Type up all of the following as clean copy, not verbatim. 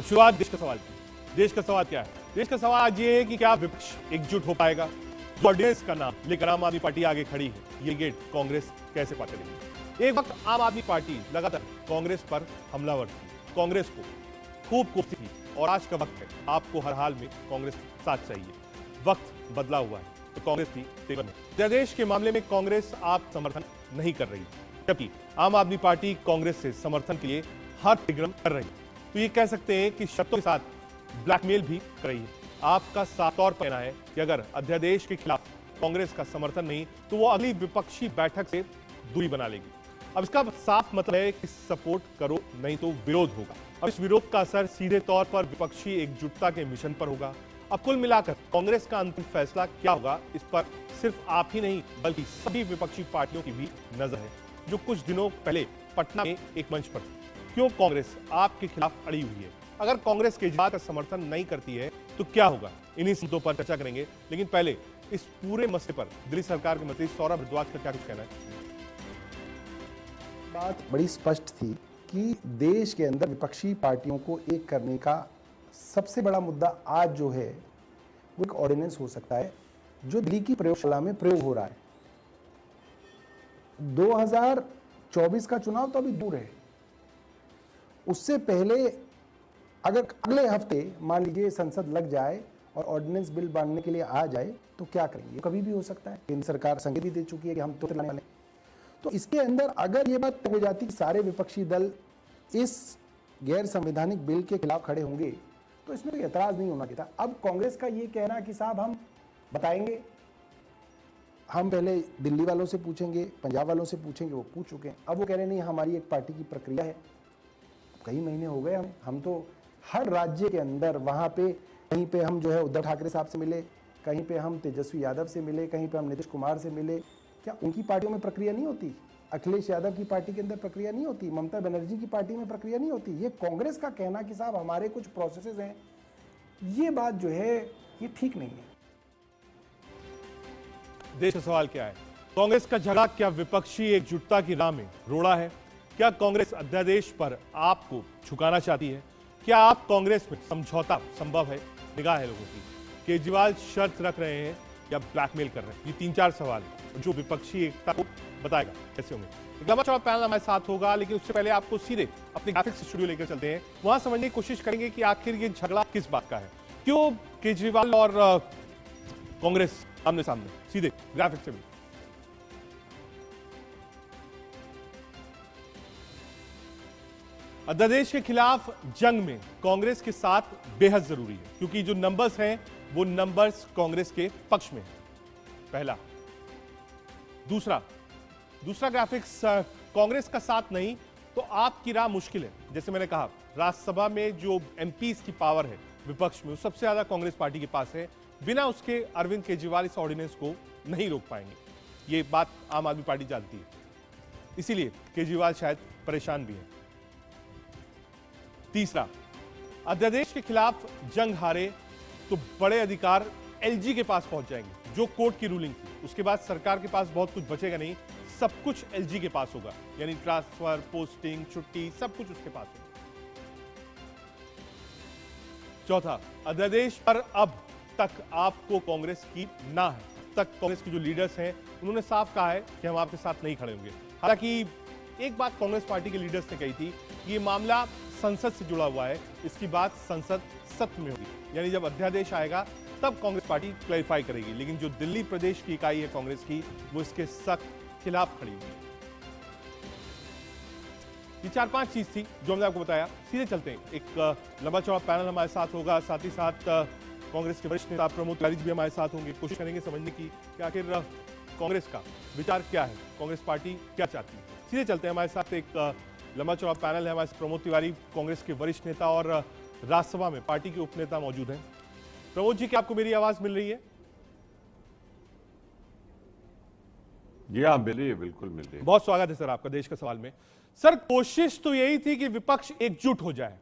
शुरुआत देश का सवाल की। देश का सवाल क्या है? देश का सवाल आज ये है कि क्या विपक्ष एकजुट हो पाएगा? ऑर्डिनेंस का नाम लेकर आम आदमी पार्टी आगे खड़ी है, ये गेट कांग्रेस कैसे पार करेगी? एक वक्त आम आदमी पार्टी लगातार कांग्रेस पर हमलावर थी, कांग्रेस को खूब कोसती थी, और आज का वक्त है आपको हर हाल में कांग्रेस साथ चाहिए। वक्त बदला हुआ है तो कांग्रेस भी तेवर में। अध्यादेश के मामले में कांग्रेस आप समर्थन नहीं कर रही, जबकि आम आदमी पार्टी कांग्रेस से समर्थन के लिए हर तिग्रम कर रही है। तो ये कह सकते हैं कि शर्तों के साथ ब्लैकमेल भी कर रही है। आपका साफ तौर पर कहना है कि अगर अध्यादेश के खिलाफ कांग्रेस का समर्थन नहीं तो वो अगली विपक्षी बैठक से दूरी बना लेगी। अब इसका साफ मतलब है कि सपोर्ट करो नहीं तो विरोध होगा। अब इस विरोध का असर सीधे तौर पर विपक्षी एकजुटता के मिशन पर होगा। अब कुल मिलाकर कांग्रेस का अंतिम फैसला क्या होगा, इस पर सिर्फ आप ही नहीं बल्कि सभी विपक्षी पार्टियों की भी नजर है, जो कुछ दिनों पहले पटना में एक मंच पर थी। क्यों कांग्रेस आपके खिलाफ अड़ी हुई है? अगर कांग्रेस केजरीवाल का समर्थन नहीं करती है तो क्या होगा? इन्हीं मुद्दों पर चर्चा करेंगे, लेकिन पहले इस पूरे मसले पर दिल्ली सरकार के मंत्री सौरभ भारद्वाज का क्या कुछ कहना है? बात बड़ी स्पष्ट थी कि देश के अंदर विपक्षी पार्टियों को एक करने का सबसे बड़ा मुद्दा आज जो है वो एक ऑर्डिनेंस हो सकता है, जो दिल्ली की प्रयोगशाला में प्रयोग हो रहा है। 2024 का चुनाव तो अभी दूर है, उससे पहले अगर अगले हफ्ते मान लीजिए संसद लग जाए और ऑर्डिनेंस बिल बनने के लिए आ जाए तो क्या करेंगे? कभी भी हो सकता है। केंद्र सरकार संकेत भी दे चुकी है कि हम तो लाने वाले। तो इसके अंदर अगर ये बात हो जाती कि सारे विपक्षी दल इस गैर संवैधानिक बिल के खिलाफ खड़े होंगे तो इसमें कोई एतराज नहीं होना चाहिए था। अब कांग्रेस का ये कहना कि साहब हम बताएंगे, हम पहले दिल्ली वालों से पूछेंगे, पंजाब वालों से पूछेंगे, वो पूछ चुके हैं। अब वो कह रहे नहीं हमारी एक पार्टी की प्रक्रिया है। कई महीने हो गए हम तो हर राज्य के अंदर वहाँ पे कहीं पे हम जो है उद्धव ठाकरे साहब से मिले, कहीं पे हम तेजस्वी यादव से मिले, कहीं पे हम नीतीश कुमार से मिले। क्या उनकी पार्टियों में प्रक्रिया नहीं होती? अखिलेश यादव की पार्टी के अंदर प्रक्रिया नहीं होती? ममता बनर्जी की पार्टी में प्रक्रिया नहीं होती? ये कांग्रेस का कहना कि साहब हमारे कुछ प्रोसेसेस हैं, ये बात जो है ये ठीक नहीं है। देश का सवाल क्या है? कांग्रेस का झगड़ा क्या विपक्षी एकजुटता की राह में रोड़ा है? क्या कांग्रेस अध्यादेश पर आपको झुकाना चाहती है? क्या आप कांग्रेस में समझौता संभव है? निगाह है लोगों की। केजरीवाल शर्त रख रहे हैं या ब्लैकमेल कर रहे हैं? ये 3-4 सवाल हैं जो विपक्षी एकता को बताएगा कैसे होंगे। एक लंबा चौड़ा पैनल हमारे साथ होगा, लेकिन उससे पहले आपको सीधे अपने ग्राफिक्स स्टूडियो लेकर चलते हैं। वहां समझने की कोशिश करेंगे कि आखिर ये झगड़ा किस बात का है, क्यों केजरीवाल और कांग्रेस आमने सामने। सीधे ग्राफिक्स से भी अध्यादेश के खिलाफ जंग में कांग्रेस के साथ बेहद जरूरी है, क्योंकि जो नंबर्स हैं वो नंबर्स कांग्रेस के पक्ष में है। पहला। दूसरा ग्राफिक्स, कांग्रेस का साथ नहीं तो आपकी राह मुश्किल है। जैसे मैंने कहा, राज्यसभा में जो एमपीज की पावर है विपक्ष में, वो सबसे ज्यादा कांग्रेस पार्टी के पास है। बिना उसके अरविंद केजरीवाल इस ऑर्डिनेंस को नहीं रोक पाएंगे, ये बात आम आदमी पार्टी जानती है। इसीलिए केजरीवाल शायद परेशान भी है। तीसरा, अध्यादेश के खिलाफ जंग हारे तो बड़े अधिकार एलजी के पास पहुंच जाएंगे। जो कोर्ट की रूलिंग थी उसके बाद सरकार के पास बहुत कुछ बचेगा नहीं, सब कुछ एलजी के पास होगा, यानी ट्रांसफर, पोस्टिंग, छुट्टी, सब कुछ उसके पास होगा। चौथा, अध्यादेश पर अब तक आपको कांग्रेस की ना है। अब तक कांग्रेस के जो लीडर्स हैं उन्होंने साफ कहा है कि हम आपके साथ नहीं खड़े होंगे। हालांकि एक बात कांग्रेस पार्टी के लीडर्स ने कही थी, ये मामला संसद से जुड़ा हुआ है, इसकी बात संसद सत्र में होगी, यानी जब अध्यादेश आएगा तब कांग्रेस पार्टी क्लैरिफाई करेगी। लेकिन जो दिल्ली प्रदेश की इकाई है कांग्रेस की, वो इसके सख्त खिलाफ खड़ी हुई है। ये 4-5 चीज थी जो हमने आपको बताया। सीधे चलते हैं, एक लंबा चौड़ा पैनल हमारे साथ होगा, साथ ही साथ कांग्रेस के वरिष्ठ नेता प्रमोद तिवारी भी हमारे साथ होंगे। कोशिश करेंगे समझने की कि आखिर कांग्रेस का विचार क्या है, कांग्रेस पार्टी क्या चाहती है। सीधे चलते हैं, हमारे साथ एक लंबा चौड़ा पैनल है। हमारे साथ प्रमोद तिवारी, कांग्रेस के वरिष्ठ नेता और राज्यसभा में पार्टी के उपनेता मौजूद हैं। प्रमोद जी, क्या आपको मेरी आवाज मिल रही है? जी हाँ, मिल रही है, बिल्कुल मिल रही है। बहुत स्वागत है सर आपका देश का सवाल में। सर, कोशिश तो यही थी कि विपक्ष एकजुट हो जाए।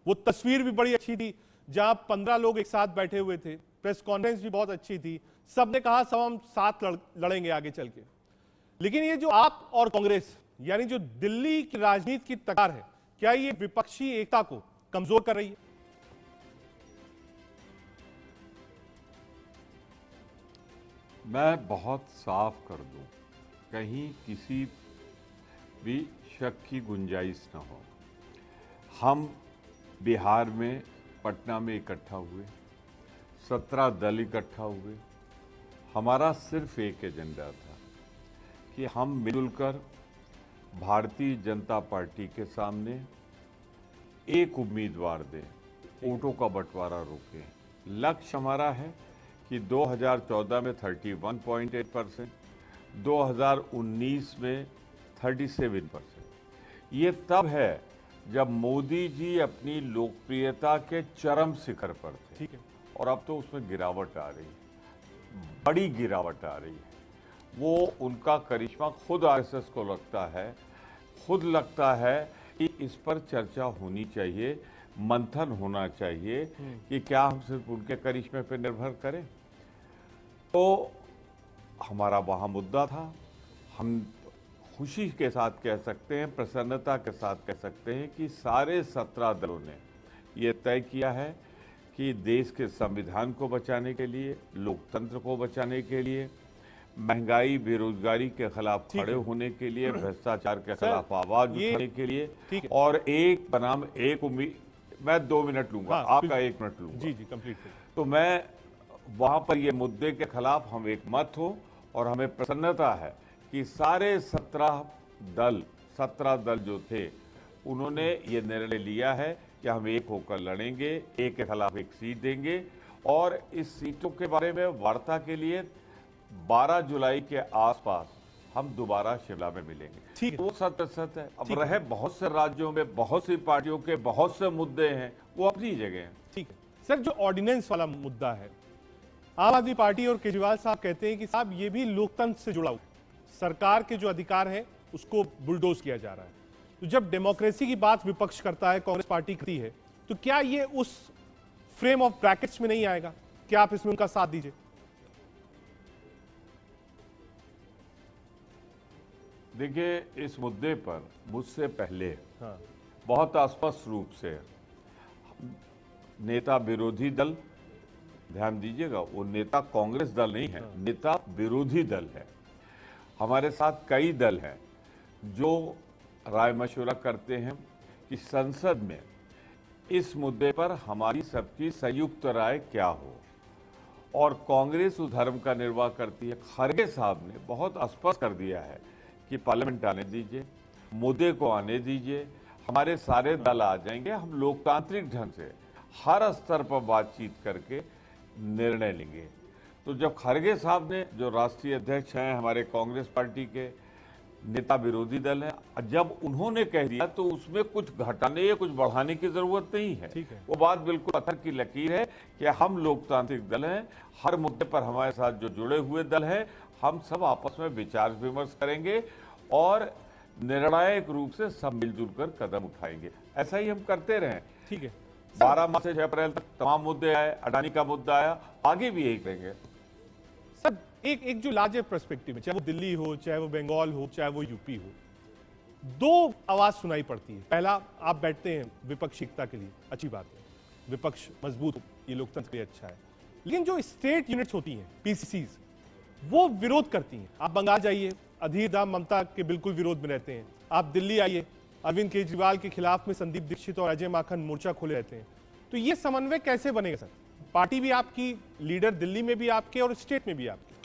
वो तस्वीर भी बड़ी अच्छी थी जहां 15 लोग एक साथ बैठे हुए थे, प्रेस कॉन्फ्रेंस भी बहुत अच्छी थी, सबने कहा सब हम साथ लड़ेंगे आगे चल के। लेकिन ये जो आप और कांग्रेस, यानी जो दिल्ली की राजनीति की तकरार है, क्या ये विपक्षी एकता को कमजोर कर रही है? मैं बहुत साफ कर दूं, कहीं किसी भी शक की गुंजाइश न हो। हम बिहार में पटना में इकट्ठा हुए, 17 दल इकट्ठा हुए। हमारा सिर्फ एक एजेंडा था कि हम मिलकर भारतीय जनता पार्टी के सामने एक उम्मीदवार दें, वोटों का बंटवारा रोकें। लक्ष्य हमारा है कि 2014 में 31.8%, 2019 में 37%। ये तब है जब मोदी जी अपनी लोकप्रियता के चरम शिखर पर थे। ठीक है। और अब तो उसमें गिरावट आ रही है, बड़ी गिरावट आ रही है। वो उनका करिश्मा खुद आरएसएस को लगता है, खुद लगता है कि इस पर चर्चा होनी चाहिए, मंथन होना चाहिए कि क्या हम सिर्फ उनके करिश्मे पर निर्भर करें। तो हमारा वहाँ मुद्दा था। हम खुशी के साथ कह सकते हैं, प्रसन्नता के साथ कह सकते हैं कि सारे 17 दलों ने ये तय किया है कि देश के संविधान को बचाने के लिए, लोकतंत्र को बचाने के लिए, महंगाई बेरोजगारी के खिलाफ खड़े होने के लिए, भ्रष्टाचार के खिलाफ आवाज उठाने के लिए, और एक बनाम एक उम्मीद। मैं 2 मिनट लूंगा, आपका 1 मिनट लूंगा। जी जी, कंप्लीट। तो मैं वहां पर ये मुद्दे के खिलाफ हम एक मत हो, और हमें प्रसन्नता है कि सारे 17 दल जो थे उन्होंने ये निर्णय लिया है कि हम एक होकर लड़ेंगे, एक के खिलाफ एक सीट देंगे, और इस सीटों के बारे में वार्ता के लिए 12 जुलाई के आसपास हम दोबारा शिमला में मिलेंगे। ठीक है। वो सत्य है। अब रहे बहुत से राज्यों में बहुत सी पार्टियों के बहुत से मुद्दे हैं, वो अपनी जगह हैं। ठीक है सर, जो ऑर्डिनेंस वाला मुद्दा है, आम आदमी पार्टी और केजरीवाल साहब कहते हैं कि साहब ये भी लोकतंत्र से जुड़ा हुआ, सरकार के जो अधिकार है उसको बुलडोज किया जा रहा है। तो जब डेमोक्रेसी की बात विपक्ष करता है, कांग्रेस पार्टी करती है, तो क्या ये उस फ्रेम ऑफ ब्रैकेट्स में नहीं आएगा? क्या आप इसमें उनका साथ दीजिए? देखिए, इस मुद्दे पर मुझसे पहले बहुत स्पष्ट रूप से नेता विरोधी दल, ध्यान दीजिएगा, वो नेता कांग्रेस दल नहीं है, नेता विरोधी दल है। हमारे साथ कई दल हैं जो राय मशवरा करते हैं कि संसद में इस मुद्दे पर हमारी सबकी संयुक्त राय क्या हो, और कांग्रेस उस धर्म का निर्वाह करती है। खरगे साहब ने बहुत स्पष्ट कर दिया है कि पार्लियामेंट आने दीजिए, मुद्दे को आने दीजिए, हमारे सारे दल आ जाएंगे, हम लोकतांत्रिक ढंग से हर स्तर पर बातचीत करके निर्णय लेंगे। तो जब खरगे साहब ने, जो राष्ट्रीय अध्यक्ष हैं हमारे कांग्रेस पार्टी के, नेता विरोधी दल है, जब उन्होंने कह दिया तो उसमें कुछ घटाने या कुछ बढ़ाने की जरूरत नहीं है। वो बात बिल्कुल पत्थर की लकीर है कि हम लोकतांत्रिक दल हैं, हर मुद्दे पर हमारे साथ जो जुड़े हुए दल हैं, हम सब आपस में विचार विमर्श करेंगे और निर्णायक रूप से सब मिलजुल कर कदम उठाएंगे। ऐसा ही हम करते रहे। ठीक है। 12 मार्च से 6 अप्रैल तक तमाम मुद्दे आए, अडानी का मुद्दा आया, आगे भी यही करेंगे। सर, एक जो लार्जर पर्सपेक्टिव में, चाहे वो दिल्ली हो, चाहे वो बंगाल हो, चाहे वो यूपी हो, 2 आवाज सुनाई पड़ती है। पहला, आप बैठते हैं विपक्ष एकता के लिए, अच्छी बात है, विपक्ष मजबूत हो, ये लोकतंत्र के लिए अच्छा है। लेकिन जो स्टेट यूनिट्स होती हैं, पीसीसीज, वो विरोध करती हैं। आप बंगाल जाइए, अधीर धाम ममता के बिल्कुल विरोध में रहते हैं। आप दिल्ली आइए, अरविंद केजरीवाल के खिलाफ में संदीप दीक्षित और अजय माकन मोर्चा खोले रहते हैं। तो ये समन्वय कैसे बनेगा सर? पार्टी भी आपकी, लीडर दिल्ली में भी आपके और स्टेट में भी आपके।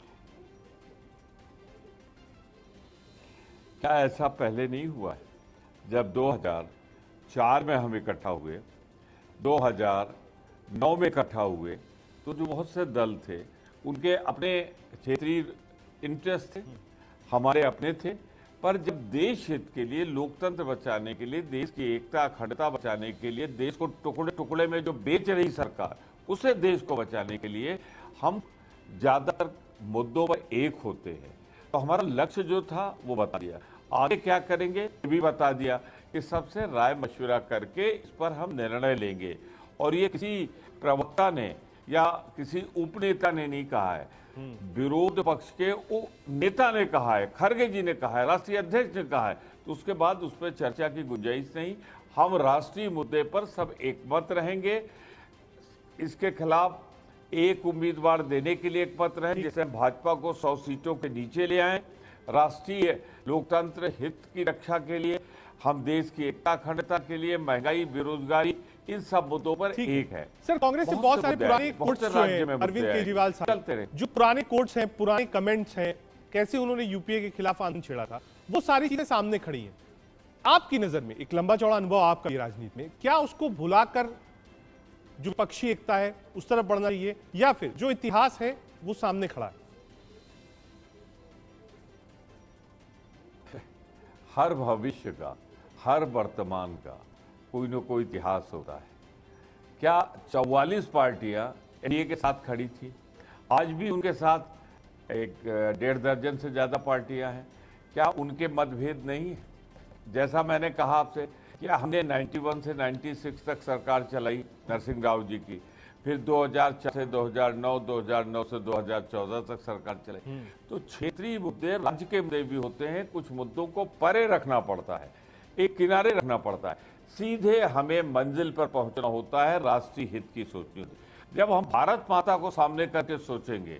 क्या ऐसा पहले नहीं हुआ है? जब 2004 में हम इकट्ठा हुए, 2009 में इकट्ठा हुए, तो जो बहुत से दल थे उनके अपने क्षेत्रीय इंटरेस्ट थे, हमारे अपने थे, पर जब देश हित के लिए, लोकतंत्र बचाने के लिए, देश की एकता अखंडता बचाने के लिए, देश को टुकड़े टुकड़े में जो बेच रही सरकार, उसे देश को बचाने के लिए हम ज्यादातर मुद्दों पर एक होते हैं। तो हमारा लक्ष्य जो था वो बता दिया, आगे क्या करेंगे ये भी बता दिया कि सबसे राय मशवरा करके इस पर हम निर्णय लेंगे। और ये किसी प्रवक्ता ने या किसी उपनेता ने नहीं कहा है, विरोध पक्ष के नेता ने कहा है, खरगे जी ने कहा है, राष्ट्रीय अध्यक्ष ने कहा है। तो उसके बाद उस पर चर्चा की गुंजाइश नहीं। हम राष्ट्रीय मुद्दे पर सब एकमत रहेंगे, इसके खिलाफ एक उम्मीदवार देने के लिए एक पत्र है, जिससे भाजपा को 100 सीटों के नीचे ले आए। राष्ट्रीय लोकतंत्र हित की रक्षा के लिए, हम देश की एकता अखंडता के लिए, महंगाई, बेरोजगारी, इन सब मुद्दों पर एक है। सर, कांग्रेस से बहुत सारे पुराने कोट्स जो हैं अरविंद केजरीवाल साहब, जो पुराने कोट्स हैं, पुराने कमेंट्स हैं, कैसे उन्होंने यूपीए के खिलाफ आंदोलन छेड़ा था, वो सारी चीजें सामने खड़ी हैं। आपकी नजर में, एक लंबा चौड़ा अनुभव आपका ये राजनीति में, क्या उसको भुलाकर जो पक्षी एकता है उस तरफ बढ़ना चाहिए, या फिर जो इतिहास है वो सामने खड़ा है? हर भविष्य का, हर वर्तमान का कोई न कोई इतिहास होता है। क्या 44 पार्टियां एनडीए के साथ खड़ी थी? आज भी उनके साथ एक 1.5 दर्जन से ज्यादा पार्टियां हैं। क्या उनके मतभेद नहीं है? जैसा मैंने कहा आपसे कि हमने 91 से 96 तक सरकार चलाई नरसिंह राव जी की, फिर 2004 से 2009, 2009 से 2014 तक सरकार चलाई। तो क्षेत्रीय मुद्दे, राज्य के मुद्दे भी होते हैं, कुछ मुद्दों को परे रखना पड़ता है, एक किनारे रखना पड़ता है। सीधे हमें मंजिल पर पहुंचना होता है, राष्ट्रीय हित की सोचनी होती है। जब हम भारत माता को सामने करके सोचेंगे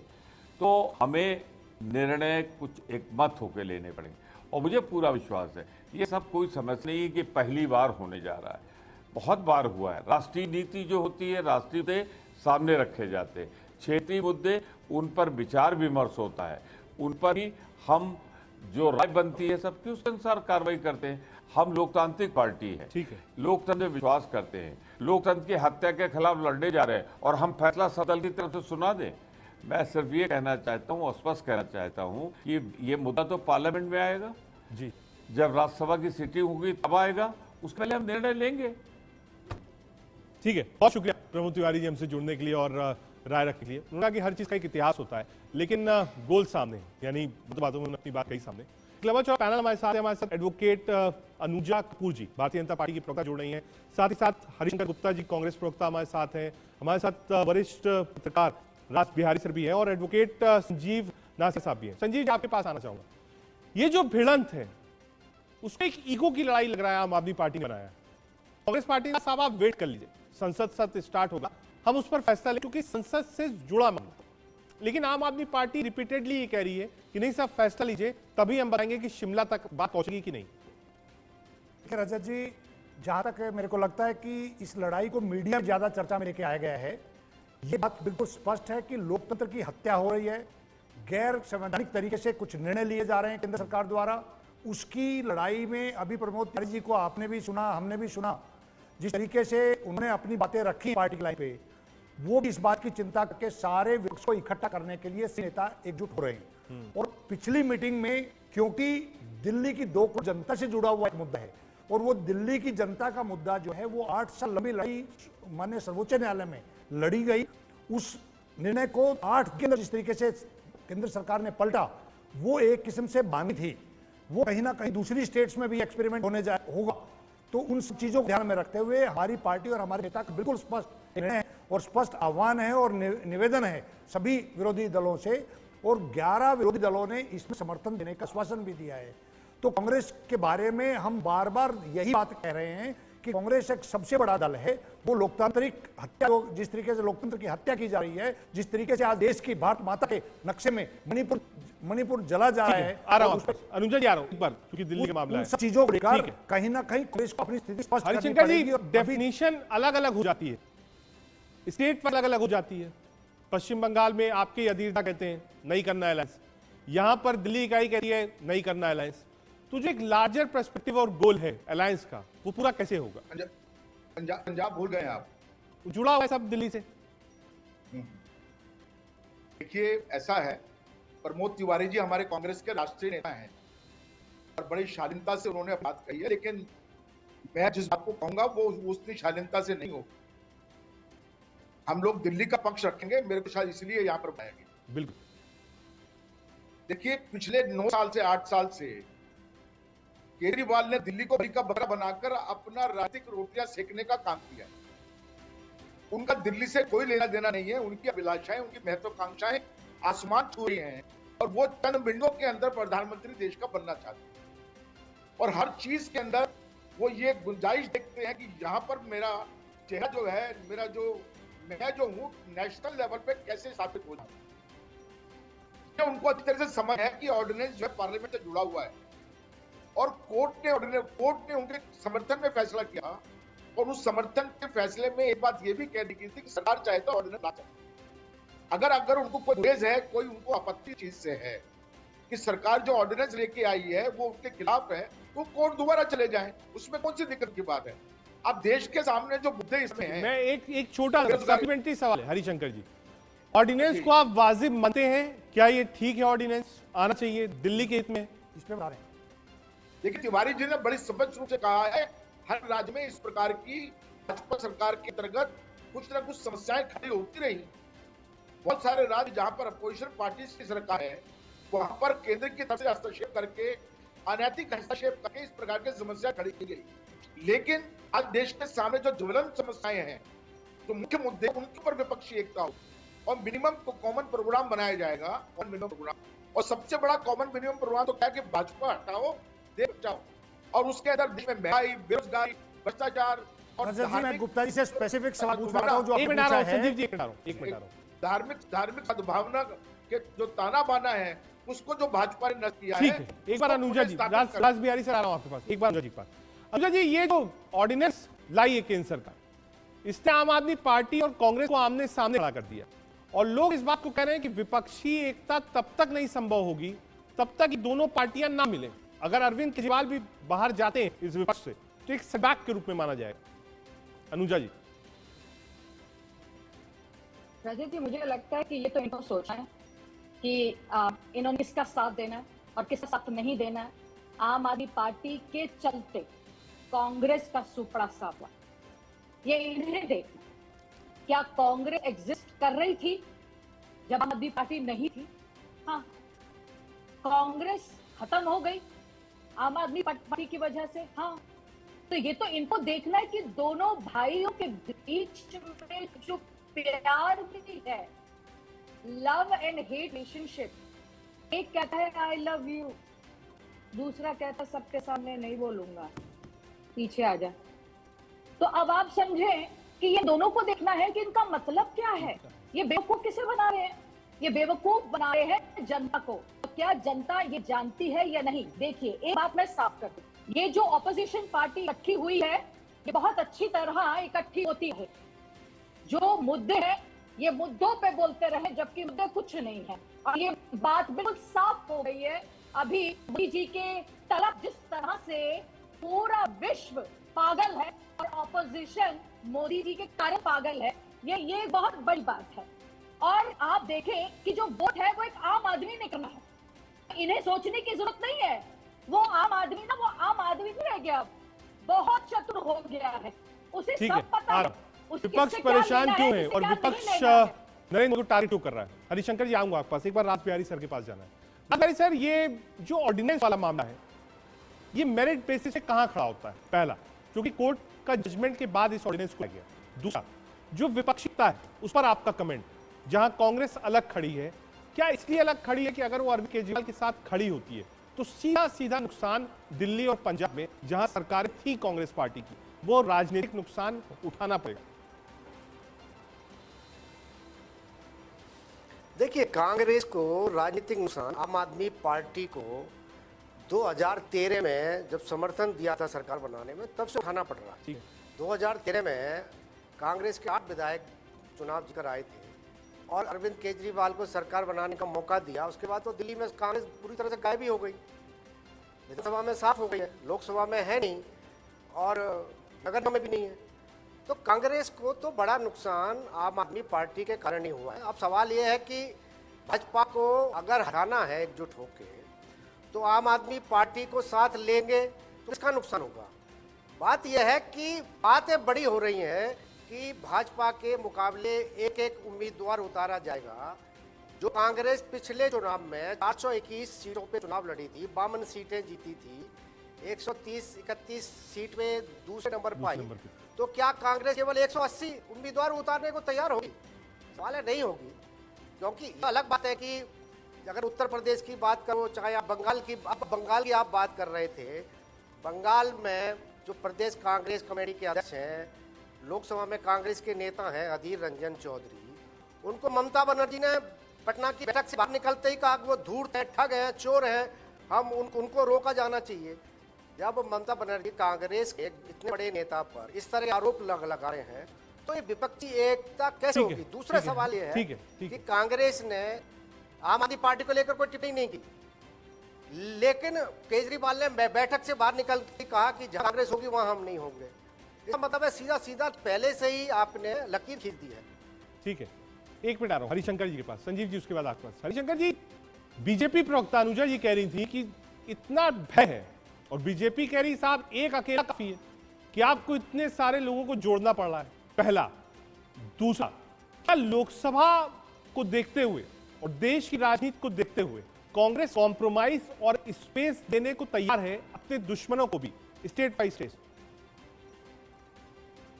तो हमें निर्णय कुछ एक मत होकर लेने पड़ेंगे। और मुझे पूरा विश्वास है, ये सब कोई समझ नहीं है कि पहली बार होने जा रहा है, बहुत बार हुआ है। राष्ट्रीय नीति जो होती है, राष्ट्रीय मुद्दे सामने रखे जाते हैं, क्षेत्रीय मुद्दे, उन पर विचार विमर्श होता है, उन पर ही हम जो राय बनती है सबकी, उसके अनुसार कार्रवाई करते हैं। हम लोकतांत्रिक पार्टी है, ठीक है, लोकतंत्र में विश्वास करते हैं, लोकतंत्र की हत्या के खिलाफ लड़ने जा रहे हैं, और हम फैसला सदन की तरफ से सुना दें। मैं सिर्फ ये कहना चाहता हूँ, स्पष्ट कहना चाहता हूँ कि ये मुद्दा तो पार्लियामेंट में आएगा जी, जब राज्यसभा की सीटिंग होगी तब आएगा, उसके पहले हम निर्णय लेंगे। ठीक है, बहुत शुक्रिया प्रमोद तिवारी जी हमसे जुड़ने के लिए और राय रखने के लिए। उन्होंने कहा कि हर चीज का एक इतिहास होता है, लेकिन गोल सामने, यानी बातों में अपनी बात कही सामने। लंबा चौड़ा पैनल हमारे साथ एडवोकेट अनुजा कपूर जी, भारतीय जनता पार्टी की प्रवक्ता जुड़ रही हैं, साथ ही साथ हरिशंकर गुप्ता जी, कांग्रेस प्रवक्ता हमारे साथ हैं, हमारे साथ वरिष्ठ पत्रकार राज बिहारी सर भी हैं, और एडवोकेट संजीव नासिर साहब भी हैं। संजीव जी, आपके पास आना चाहूंगा। ये जो भिड़ंत है, उसमें एक ईगो की लड़ाई लग रहा है आम आदमी पार्टी ने बनाया है। कांग्रेस पार्टी का साहब, आप वेट कर लीजिए, संसद सत्र स्टार्ट होगा, हम उस पर फैसला लें, क्योंकि संसद से जुड़ा मामला। लेकिन आम आदमी पार्टी रिपीटेडली ये कह रही है कि नहीं साहब, फैसला लीजिए, तभी हम बताएंगे कि शिमला तक बात पहुंचेगी कि नहीं। रजत जी, जहां तक मेरे को लगता है कि इस लड़ाई को मीडिया में ज्यादा चर्चा में लेके आया गया है, ये बात बिल्कुल स्पष्ट है कि लोकतंत्र की हत्या हो रही है, गैर संवैधानिक तरीके से कुछ निर्णय लिए जा रहे हैं केंद्र सरकार द्वारा। उसकी लड़ाई में अभी प्रमोद तिवारी जी को आपने भी सुना, हमने भी सुना, जिस तरीके से उन्होंने अपनी बातें रखी पार्टी की लाइन पे, वो भी इस बात की चिंता करके सारे विपक्ष को इकट्ठा करने के लिए नेता एकजुट हो रहे हैं। और पिछली मीटिंग में, क्योंकि दिल्ली की 2 करोड़ जनता से जुड़ा हुआ एक मुद्दा है, और वो दिल्ली की जनता का मुद्दा जो है वो 8 साल लंबी लड़ाई माननीय सर्वोच्च न्यायालय में लड़ी गई। उस निर्णय को 8 के अंदर जिस तरीके से केंद्र सरकार ने पलटा, वो एक किस्म से बानी थी, वो कहीं ना कहीं दूसरी स्टेट्स में भी एक्सपेरिमेंट होगा। तो उन सब चीजों को ध्यान में रखते हुए हमारी पार्टी और हमारे नेता का बिल्कुल स्पष्ट निर्णय है और स्पष्ट आह्वान है और निवेदन है सभी विरोधी दलों से, और 11 विरोधी दलों ने इसमें समर्थन देने का आश्वासन भी दिया है। तो कांग्रेस के बारे में हम बार बार यही बात कह रहे हैं कि कांग्रेस एक सबसे बड़ा दल है। वो लोकतांत्रिक हत्या, जिस तरीके से लोकतंत्र की हत्या की जा रही है, जिस तरीके से आज देश की भारत माता के नक्शे में मणिपुर जला जा रहा है, आ रहा हूं अनुजा जी, आ रहा हूं एक बार, क्योंकि दिल्ली का मामला है, सब चीजों को लेकर कहीं ना कहीं कांग्रेस को अपनी स्थिति स्पष्ट करनी हरिशंकर जी, पड़ेगी। डेफिनेशन अलग अलग हो जाती है, स्टेट पर अलग अलग हो जाती है। पश्चिम बंगाल में आपके अधीरता कहते हैं नहीं करना अलायंस, यहां पर दिल्ली इकाई कहती है नहीं करना अलायंस। तो जो एक लार्जर पर्सपेक्टिव और गोल है अलायंस का, वो पूरा कैसे होगा? पंजाब भूल गए आप, जुड़ा हुआ है सब दिल्ली से। देखिए ऐसा है, प्रमोद तिवारी जी हमारे कांग्रेस के राष्ट्रीय नेता हैं और बड़ी शालीनता से उन्होंने बात कही है, लेकिन मैं जिस बात को कहूंगा वो उतनी शालीनता से नहीं हो। हम लोग दिल्ली का पक्ष रखेंगे, मेरे को शायद इसलिए यहाँ पर बनाएंगे। बिल्कुल, देखिए पिछले 9 साल से 8 साल से केजरीवाल ने दिल्ली को बलि का बकरा बनाकर अपना राजनीतिक रोटियां सेकने का काम किया। उनका दिल्ली से कोई लेना देना नहीं है, उनकी अभिलाषाएं, उनकी महत्वाकांक्षाएं आसमान छू रही हैं और वो चंद मिनटों के अंदर प्रधानमंत्री देश का बनना चाहते हैं। और हर चीज के अंदर वो ये गुंजाइश देखते हैं कि यहाँ पर मेरा चेहरा जो है, मेरा जो मैं जो हूं नेशनल लेवल पे कैसे स्थापित हो जाऊं। ये उनको अच्छी तरह से समझ है कि ऑर्डिनेंस जो है पार्लियामेंट से जुड़ा हुआ है और कोर्ट ने उनके समर्थन में फैसला किया और उस समर्थन के फैसले में एक बात ये भी कह दी गई थी कि सरकार चाहे तो ऑर्डिनेंस ला सकती है। अगर उनको कोई गुरेज है, कोई उनको आपत्ति चीज से है कि सरकार जो ऑर्डिनेंस लेके आई है वो उनके खिलाफ है, तो कोर्ट दोबारा चले जाए, उसमें कौन सी दिक्कत की बात है। अब देश के सामने जो मुद्दे इसमें हैं, मैं एक छोटा सप्लीमेंट्री सवाल है हरिशंकर जी, ऑर्डिनेंस को आप वाजिब मानते हैं? क्या ये ठीक है, ऑर्डिनेंस आना चाहिए दिल्ली के हित में? इस पे बता रहे हैं। देखिए तिवारी जी ने बड़ी स्पष्ट रूप से कहा है, हर राज्य में इस प्रकार की भाजपा सरकार के अंतर्गत कुछ न कुछ समस्याएं खड़ी होती रही। बहुत सारे राज्य जहां पर अपोजिशन पार्टी की सरकार है, वहां पर केंद्र की तरफ से हस्तक्षेप करके, अनैतिक हस्तक्षेप करके इस प्रकार की समस्या खड़ी की गई। लेकिन आज देश के सामने जो ज्वलंत समस्याएं हैं, जो मुख्य मुद्दे, उनके ऊपर विपक्षी एकता हो और मिनिमम कॉमन प्रोग्राम बनाया जाएगा। कॉमन मिनिमम प्रोग्राम, और सबसे बड़ा कॉमन मिनिमम प्रोग्राम तो क्या है कि भाजपा हटाओ, देश बचाओ, और उसके अंदर देश में महंगाई, बेरोजगारी, भ्रष्टाचार और रजत जी, मैं गुप्ता जी से स्पेसिफिक सवाल पूछ रहा हूं जो एक आपने मिनट आ पूछा रहा हूं, है। संजीव जी एक मिनट आ रहा हूं। धार्मिक सद्भावना के जो ताना बाना है, उसको जो भाजपा ने नष्ट किया है। ठीक है, एक बार अनुजा जी, राज बिहारी सर आ रहा हूं आपके पास, एक बार अनुजा जी के पास। अनुजा जी, ये जो ऑर्डिनेंस लाई है केंद्र सरकार, इसने आम आदमी पार्टी और कांग्रेस को आमने सामने खड़ा कर दिया और लोग इस बात को कह रहे हैं कि विपक्षी एकता तब तक नहीं संभव होगी तब तक कि दोनों पार्टियां ना मिलें। अगर अरविंद केजरीवाल भी बाहर जाते हैं इस विपक्ष से तो एक सेटबैक के रूप में माना जाएगा। अनुजा जी। रजत जी, मुझे लगता है कि ये तो इनको सोचना है कि इन्होंने किसका साथ देना है और किसका साथ नहीं देना है। आम आदमी पार्टी के चलते कांग्रेस का सुपड़ा साफ हुआ, ये इन्हें देखना। क्या कांग्रेस एग्जिस्ट कर रही थी जब आम आदमी पार्टी नहीं थी? हाँ, कांग्रेस खत्म हो गई आम आदमी पार्टी की वजह से। हाँ, तो ये तो इनको देखना है कि दोनों भाइयों के बीच में जो प्यार भी है, लव एंड हेट रिलेशनशिप, एक कहता है आई लव यू, दूसरा कहता है सबके सामने नहीं बोलूंगा, पीछे आ जा। तो अब आप समझें कि ये दोनों को देखना है कि इनका मतलब क्या है। ये बेवकूफ किसे बना रहे हैं? ये बेवकूफ बना रहे हैं जनता को। तो क्या जनता ये जानती है या नहीं? देखिए, एक बात मैं साफ कर दूं, ये जो ऑपोजिशन पार्टी इकट्ठी हुई है, ये बहुत अच्छी तरह इकट्ठी होती है। जो मुद्दे हैं, ये मुद्दों पे बोलते रहे, जबकि मुद्दे कुछ नहीं है। और ये बात बिल्कुल साफ हो गई है अभी मोदी जी के तलब, जिस तरह से पूरा विश्व पागल है और ऑपोजिशन मोदी जी के कारण पागल है, ये बहुत बड़ी बात है। और आप देखें कि जो वोट है वो एक आम आदमी ने करना है, इन्हें सोचने की जरूरत नहीं है। वो आम आदमी नहीं रह गया, बहुत चतुर हो गया है, उसे सब पता है विपक्ष परेशान क्यों है और विपक्ष नरेंद्र मोदी को टारगेट क्यों कर रहा है। हरिशंकर जी, आऊंगा आपके पास, एक बार राज बिहारी सर के पास जाना है। राज बिहारी सर, ये जो ऑर्डिनेंस वाला मामला है, ये मेरिट बेसिस से कहां खड़ा होता है? पहला, क्योंकि कोर्ट का जजमेंट के बाद इस ऑर्डिनेंस को लाया गया। दूसरा, जो विपक्षिता है उस पर आपका कमेंट, जहां कांग्रेस अलग खड़ी है, क्या इसलिए अलग खड़ी है कि अगर वो अरविंद केजरीवाल के साथ खड़ी होती है तो सीधा सीधा नुकसान दिल्ली और पंजाब में, जहां सरकार थी कांग्रेस पार्टी की, वो राजनीतिक नुकसान उठाना पड़ेगा? देखिए, कांग्रेस को राजनीतिक नुकसान आम आदमी पार्टी को 2013 में जब समर्थन दिया था सरकार बनाने में, तब से उठाना पड़ रहा है। 2013 में कांग्रेस के 8 विधायक चुनाव जीतकर आए थे और अरविंद केजरीवाल को सरकार बनाने का मौका दिया। उसके बाद तो दिल्ली में कांग्रेस पूरी तरह से गायब ही हो गई, विधानसभा में साफ हो गई है, लोकसभा में है नहीं और नगर में भी नहीं है। तो कांग्रेस को तो बड़ा नुकसान आम आदमी पार्टी के कारण ही हुआ है। अब सवाल ये है कि भाजपा को अगर हराना है एकजुट होकर, तो आम आदमी पार्टी को साथ लेंगे तो इसका नुकसान होगा। बात यह है कि बातें बड़ी हो रही हैं कि भाजपा के मुकाबले एक एक उम्मीदवार उतारा जाएगा। जो कांग्रेस पिछले चुनाव में 421 सीटों पे चुनाव लड़ी थी, 52 सीटें जीती थी, 130-31 सीट में दूसरे नंबर पर आई, तो क्या कांग्रेस केवल 180 उम्मीदवार उतारने को तैयार होगी? सवाल है, नहीं होगी। क्योंकि ये अलग बात है कि अगर उत्तर प्रदेश की बात करो, चाहे आप बंगाल की आप बात कर रहे थे, बंगाल में जो प्रदेश कांग्रेस कमेटी के अध्यक्ष हैं लोकसभा में कांग्रेस के नेता हैं अधीर रंजन चौधरी, उनको ममता बनर्जी ने पटना की बैठक से बाहर निकलते ही कहा कि वो धूर्त है, ठग है, चोर है, हम उनको रोका जाना चाहिए। जब ममता बनर्जी कांग्रेस के इतने बड़े नेता पर इस तरह आरोप लगा रहे हैं तो ये विपक्षी एकता कैसे ठीक है, होगी? दूसरा ठीक है, सवाल ये ठीक है है। कि कांग्रेस ने आम आदमी पार्टी को लेकर कोई टिप्पणी नहीं की, लेकिन केजरीवाल ने बैठक से बाहर निकल के कहा कि जहां कांग्रेस होगी वहां हम नहीं होंगे। इसका मतलब है सीधा सीधा पहले से ही आपने लकीर खींच दी है। ठीक है, एक मिनट आ रहा हूं हरिशंकर जी के पास, संजीव जी उसके बाद आपके पास। हरिशंकर जी, बीजेपी प्रवक्ता अनुजा जी कह रही थी कि इतना भय है, और बीजेपी कह रही साहब एक अकेला काफी है, कि आपको इतने सारे लोगों को जोड़ना पड़ रहा है। पहला। दूसरा, क्या लोकसभा को देखते हुए और देश की राजनीति को देखते हुए कांग्रेस कॉम्प्रोमाइज और स्पेस देने को तैयार है अपने दुश्मनों को भी, स्टेट बाय स्टेट?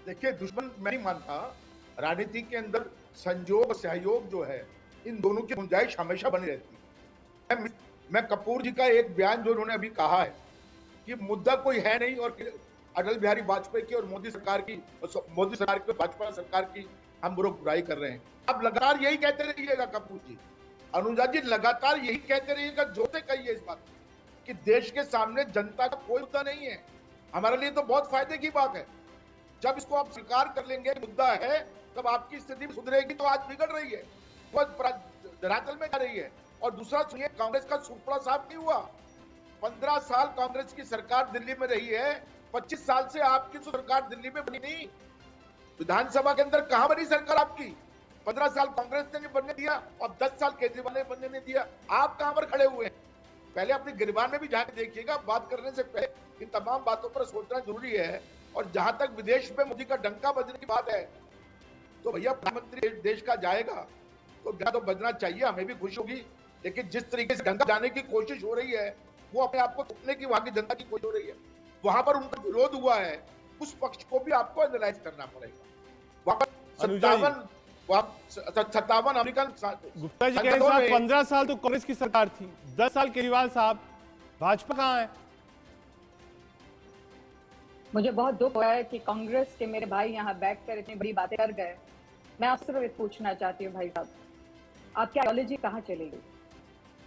देखिए, दुश्मन मैं नहीं मानता। राजनीति के अंदर संयोग सहयोग जो है, इन दोनों की गुंजाइश हमेशा बनी रहती है। मैं कपूर जी का एक बयान जो उन्होंने अभी कहा है कि मुद्दा कोई है नहीं और अटल बिहारी वाजपेयी की और मोदी सरकार की भाजपा सरकार की हम बुराई कर रहे हैं। अब लगातार यही कहते रहिएगा कपूर जी, अनुजा जी, लगातार यही कहते रहिएगा, जोते कहिए इस बात कि देश के सामने जनता का कोई मुद्दा नहीं है। हमारे लिए तो बहुत फायदे की बात है। जब इसको आप स्वीकार कर लेंगे मुद्दा है, तब आपकी स्थिति सुधरेगी। तो आज बिगड़ रही है, बहुत धरातल में जा रही है। और दूसरा सुनिए, कांग्रेस का सुपड़ा साफ नहीं हुआ। 15 साल कांग्रेस की सरकार दिल्ली में रही है, 25 साल से आपकी सरकार दिल्ली में बनी नहीं। विधानसभा के अंदर कहां बनी सरकार आपकी? 15 साल कांग्रेस ने नहीं बनने दिया और 10 साल केजरीवाल ने बनने नहीं दिया। आप कहां पर खड़े हुए हैं? पहले अपनी गिरबान में भी जाके देखिएगा। बात करने से पहले इन तमाम बातों पर सोचना जरूरी है। और जहां तक विदेश में मोदी का डंका बजने की बात है, तो भैया प्रधानमंत्री देश का जाएगा तो डंका तो बजना चाहिए, हमें भी खुशी होगी। लेकिन जिस तरीके से डंका जाने की कोशिश हो रही है, वो अपने आप को तोड़ने की वहां की जनता की कोशिश हो रही है। वहां पर उनका विरोध हुआ है, उस पक्ष को भी आपको एनालाइज करना पड़ेगा। वहां पर 57 अमेरिकन गुप्ता जी कह रहे साहब 15 साल तो कांग्रेस की सरकार थी, 10 साल केजरीवाल साहब, भाजपा कहां है? मुझे बहुत दुख हुआ है कि कांग्रेस के मेरे भाई यहाँ बैठकर इतनी बड़ी बातें कर गए। मैं आपसे सिर्फ पूछना चाहती हूँ भाई साहब, आपकी आइडियोलॉजी कहाँ चली गई?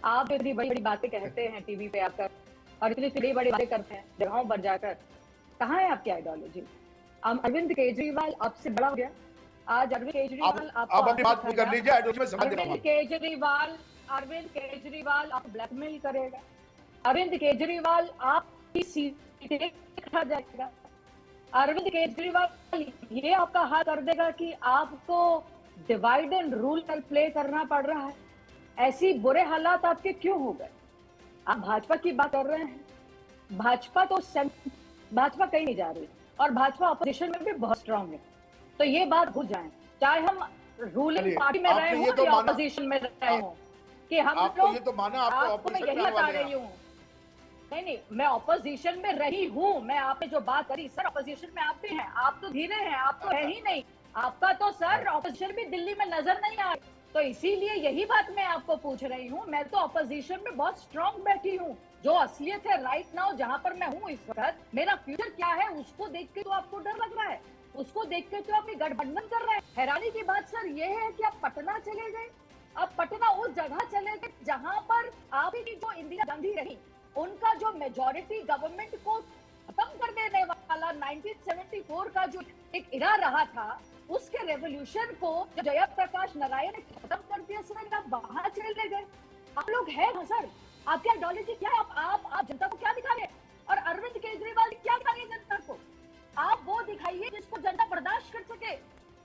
आप इतनी बड़ी बड़ी बातें कहते हैं टीवी पे आकर और इतनी बड़ी बड़ी बातें करते हैं जगहों पर जाकर, कहाँ है आपकी आइडियोलॉजी? अरविंद केजरीवाल आपसे बड़ा हो गया। आज अरविंद केजरीवाल आप अपनी बात पूरी कर लीजिए। अरविंद केजरीवाल आपको ब्लैकमेल करेगा। अरविंद केजरीवाल आपकी सीटें खा जाएगा। अरविंद केजरीवाल ये आपका हाल कर देगा कि आपको डिवाइड एंड रूल पर प्ले करना पड़ रहा है। ऐसी बुरे हालात आपके क्यों हो गए? आप भाजपा की बात कर रहे हैं, भाजपा कहीं नहीं जा रही और भाजपा अपोजिशन में भी बहुत स्ट्रांग है। तो ये बात भूल जाएं, चाहे हम रूलिंग पार्टी में रहे हो या अपोजिशन में रहे हो, कि हम लोग आपको मैं यही बता रही हूँ। नहीं, मैं ऑपोजिशन में रही हूँ। मैं आपने जो बात करी सर, ऑपोजिशन में आप भी हैं, आप तो धीरे हैं, आप तो है ही नहीं। आपका तो सर ऑपोजिशन भी दिल्ली में नजर नहीं आ रही, तो इसीलिए यही बात मैं आपको पूछ रही हूँ। मैं तो ऑपोजिशन में बहुत स्ट्रांग बैठी हूँ। जो असलियत है राइट नाउ जहाँ पर मैं हूँ इस वक्त, मेरा फ्यूचर क्या है उसको देख के तो आपको डर लग रहा है, उसको देख के तो आप गठबंधन कर रहे हैं। हैरानी की बात सर ये है कि आप पटना चले गए। अब पटना उस जगह चले गए जहाँ पर आपकी जो इंदिरा गांधी रही, उनका जो मेजॉरिटी गवर्नमेंट को खत्म कर देने वाला 1974 का जो एक इरा रहा था, उसके रेवोल्यूशन को जयप्रकाश नारायण ने खत्म कर दिया। सर आप वहां चले गए। आप लोग हैं सर, आपकी आइडियोलॉजी क्या है? आप जनता को क्या दिखा रहे हैं? और अरविंद केजरीवाल क्या दिखा रहे हैं जनता को? आप वो दिखाइए जिसको जनता बर्दाश्त कर सके।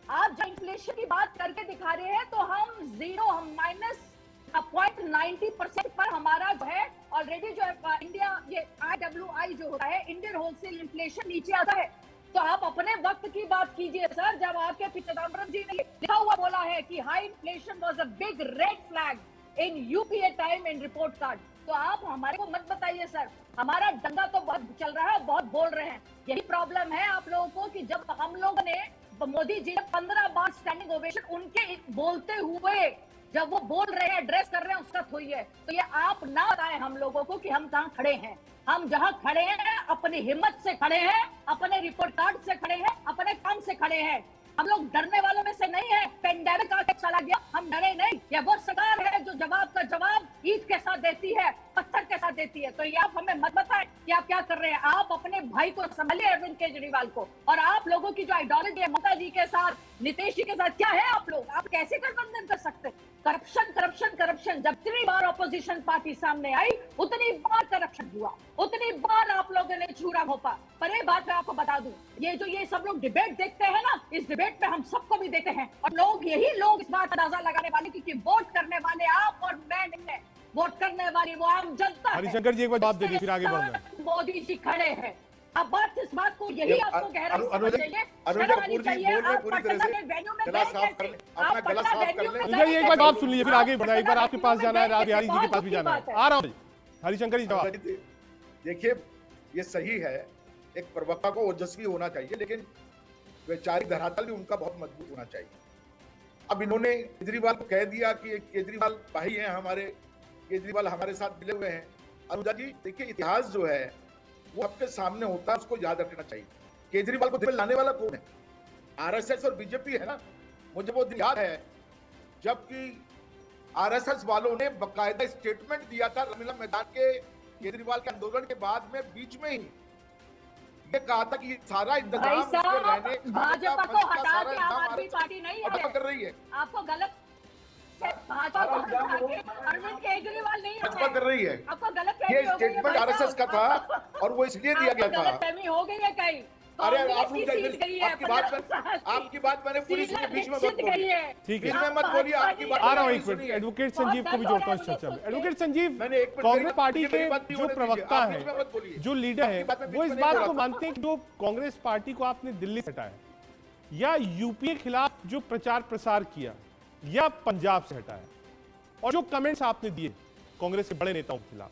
आप जो इन्फ्लेशन की बात करके दिखा रहे हैं, तो हम -0.90% पर हमारा जो है ऑलरेडी जो है इंडिया ये IWI जो होता है, इंडियन होलसेल इन्फ्लेशन नीचे आता है। तो आप अपने वक्त की बात कीजिए सर, जब आपके चिदंबरम जी ने लिखा हुआ बोला है कि high inflation was a big red flag in UPA time in report card. तो आप हमारे को मत बताइए सर, हमारा दंगा तो बहुत चल रहा है, बहुत बोल रहे हैं। यही प्रॉब्लम है आप लोगों को कि जब हम लोगों ने मोदी जी ने 15 बार स्टैंडिंग ओवेशन उनके बोलते हुए जब वो बोल रहे हैं, एड्रेस कर रहे हैं, उसका थोड़ी है। तो ये आप ना बताएं हम लोगों को कि हम कहां खड़े हैं। हम जहां खड़े हैं अपनी हिम्मत से खड़े हैं, अपने रिपोर्ट कार्ड से खड़े हैं, अपने काम से खड़े हैं। हम लोग डरने वालों में से नहीं है। पेंडेमिक आके चला गया, हम डरे नहीं। ये वो सरकार है जो जवाब का जवाब ईंट के साथ देती है, पत्थर के साथ देती है। तो ये आप हमें मत बताएं कि आप क्या कर रहे हैं। आप अपने भाई को संभालिए, अरविंद केजरीवाल को। और आप लोगों की जो आइडियोलॉजी है ममता जी के साथ, नीतीश जी के साथ, क्या है आप लोग? आप कैसे गठबंधन कर सकते हैं? Corruption corruption corruption. जब जितनी बार ऑपोजिशन पार्टी सामने आई उतनी बार करप्शन हुआ, उतनी बार आप लोगों ने छुरा घोंपा। पर एक बात मैं आपको बता दूं, ये जो ये सब लोग डिबेट देखते हैं ना, इस डिबेट में हम सबको भी देते हैं। और लोग यही लोग इस बात का अंदाजा लगाने वाले कि वोट करने वाले आप और मैं नहीं है, वोट करने वाली वो आम जनता है। हरिशंकर जी एक बार जवाब दे दीजिए, फिर आगे बढ़ना है। मोदी जी खड़े हैं। अब बात इस बात को यही आपको गहराई से समझ चाहिए। अनुजा कपूर जी बोल रहे पूरी तरह से गला साफ कर ले, अपना गला साफ कर ले। अनुजा जी एक बार जवाब सुन लीजिए, फिर आगे बढ़ना है। एक बार आपके पास जाना है, राज बिहारी जी के पास भी जाना है। आ रहा हूँ हरिशंकर जी जवाब। देखिए ये सही है, एक प्रवक्ता को ओजस्वी होना चाहिए, लेकिन वैचारिक धरातल भी उनका बहुत मजबूत होना चाहिए। अब इन्होंने केजरीवाल को कह दिया कि केजरीवाल भाई हैं हमारे, केजरीवाल हमारे साथ मिले हुए हैं। अनुजा जी देखिए, इतिहास जो है वो आपके सामने होता है, उसको याद रखना चाहिए। केजरीवाल को दिल लाने वाला कौन है? आरएसएस और बीजेपी है ना। मुझे वो दिन याद है जबकि आरएसएस वालों ने बकायदा स्टेटमेंट दिया था रामलीला मैदान के केजरीवाल के आंदोलन के बाद में, बीच में ही ये कहा था कि ये सारा इंतजाम भाजपा को हटा के आम आदमी पार्टी नहीं है कर रही है। आपको गलत, भाजपा को हटा के अरविंद केजरीवाल नहीं भाजपा कर रही है। आपको गलत ये स्टेटमेंट आरएसएस का था और वो इसलिए दिया गया था। गलतफहमी हो गई है कहीं। अरे आपकी बात मैंने पूरी सुनी, बीच में मत बोलिए। ठीक है, मत बोलिए, आपकी बात आ रहा हूँ एक मिनट। एडवोकेट संजीव को भी जोड़ता हूँ इस चर्चा में। एडवोकेट संजीव, कांग्रेस पार्टी के जो प्रवक्ता है, जो लीडर है, वो इस बात को मानते हैं कि जो कांग्रेस पार्टी को आपने दिल्ली से हटाया या यूपी के खिलाफ जो प्रचार प्रसार किया या पंजाब से हटाया और जो कमेंट्स आपने दिए कांग्रेस के बड़े नेताओं के खिलाफ,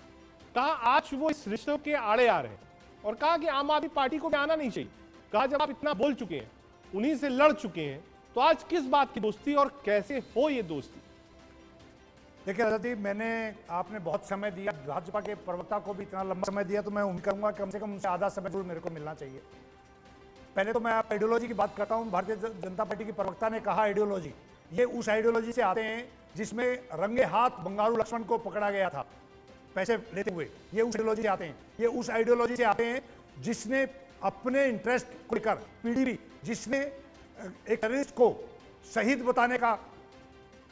कहा आज वो इस रिश्तों के आड़े आ रहे हैं और कहा कि आम आदमी पार्टी को भी आना नहीं चाहिए। कहा जब आप इतना बोल चुके हैं, उन्हीं से लड़ चुके हैं, तो आज किस बात की दोस्ती और कैसे हो ये दोस्ती? देखिए रजत जी, आपने बहुत समय दिया, भाजपा के प्रवक्ता को भी इतना लंबा समय दिया, तो मैं उम्मीद करूंगा कम से कम उनसे आधा समय जरूर मेरे को मिलना चाहिए। पहले तो मैं आइडियोलॉजी की बात करता हूं। भारतीय जनता पार्टी की प्रवक्ता ने कहा आइडियोलॉजी, ये उस आइडियोलॉजी से आते हैं जिसमें रंगे हाथ बंगारू लक्ष्मण को पकड़ा गया था पैसे लेते हुए। ये उस आइडियोलॉजी से आते हैं। ये उस आइडियोलॉजी से आते हैं जिसने अपने इंटरेस्ट को लेकर, पीडीपी जिसने एक टेररिस्ट को शहीद बताने का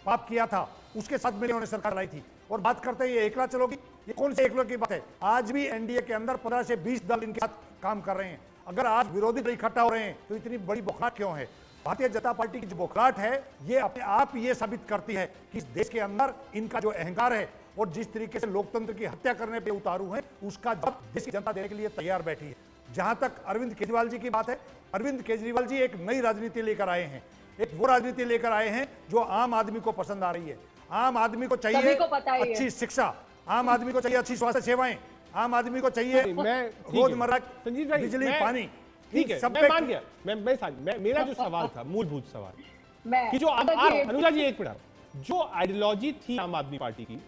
पाप किया था, उसके साथ मिलकर उन्होंने सरकार लाई थी। और बात करते हैं ये एकला चलोगी, ये कौन से एकलों की बात है? आज भी एनडीए के अंदर 15 से 20 दल इनके साथ काम कर रहे हैं। अगर आज विरोधी दल इकट्ठा हो रहे हैं तो इतनी बड़ी बौखलाहट क्यों है? भारतीय जनता पार्टी की जो बौखलाहट है, ये अपने आप ये साबित करती है कि इस देश के अंदर इनका जो अहंकार है और जिस तरीके से लोकतंत्र की हत्या करने पे उतारू है, उसका जवाब देश की जनता देने के लिए तैयार बैठी है। जहां तक अरविंद केजरीवाल जी की बात है, अरविंद केजरीवाल जी एक नई राजनीति लेकर आए हैं। एक वो राजनीति लेकर आए हैं जो आम आदमी को पसंद आ रही है। आम आदमी को चाहिए अच्छी शिक्षा, आम आदमी को चाहिए अच्छी स्वास्थ्य सेवाएं, आम आदमी को चाहिए रोजमर्रा बिजली पानी। ठीक है, मैं मान गया। मेरा जो सवाल था, मूलभूत सवाल कि जो अनुजा जी एक मिनट, जो आइडियोलॉजी थी आम आदमी पार्टी की,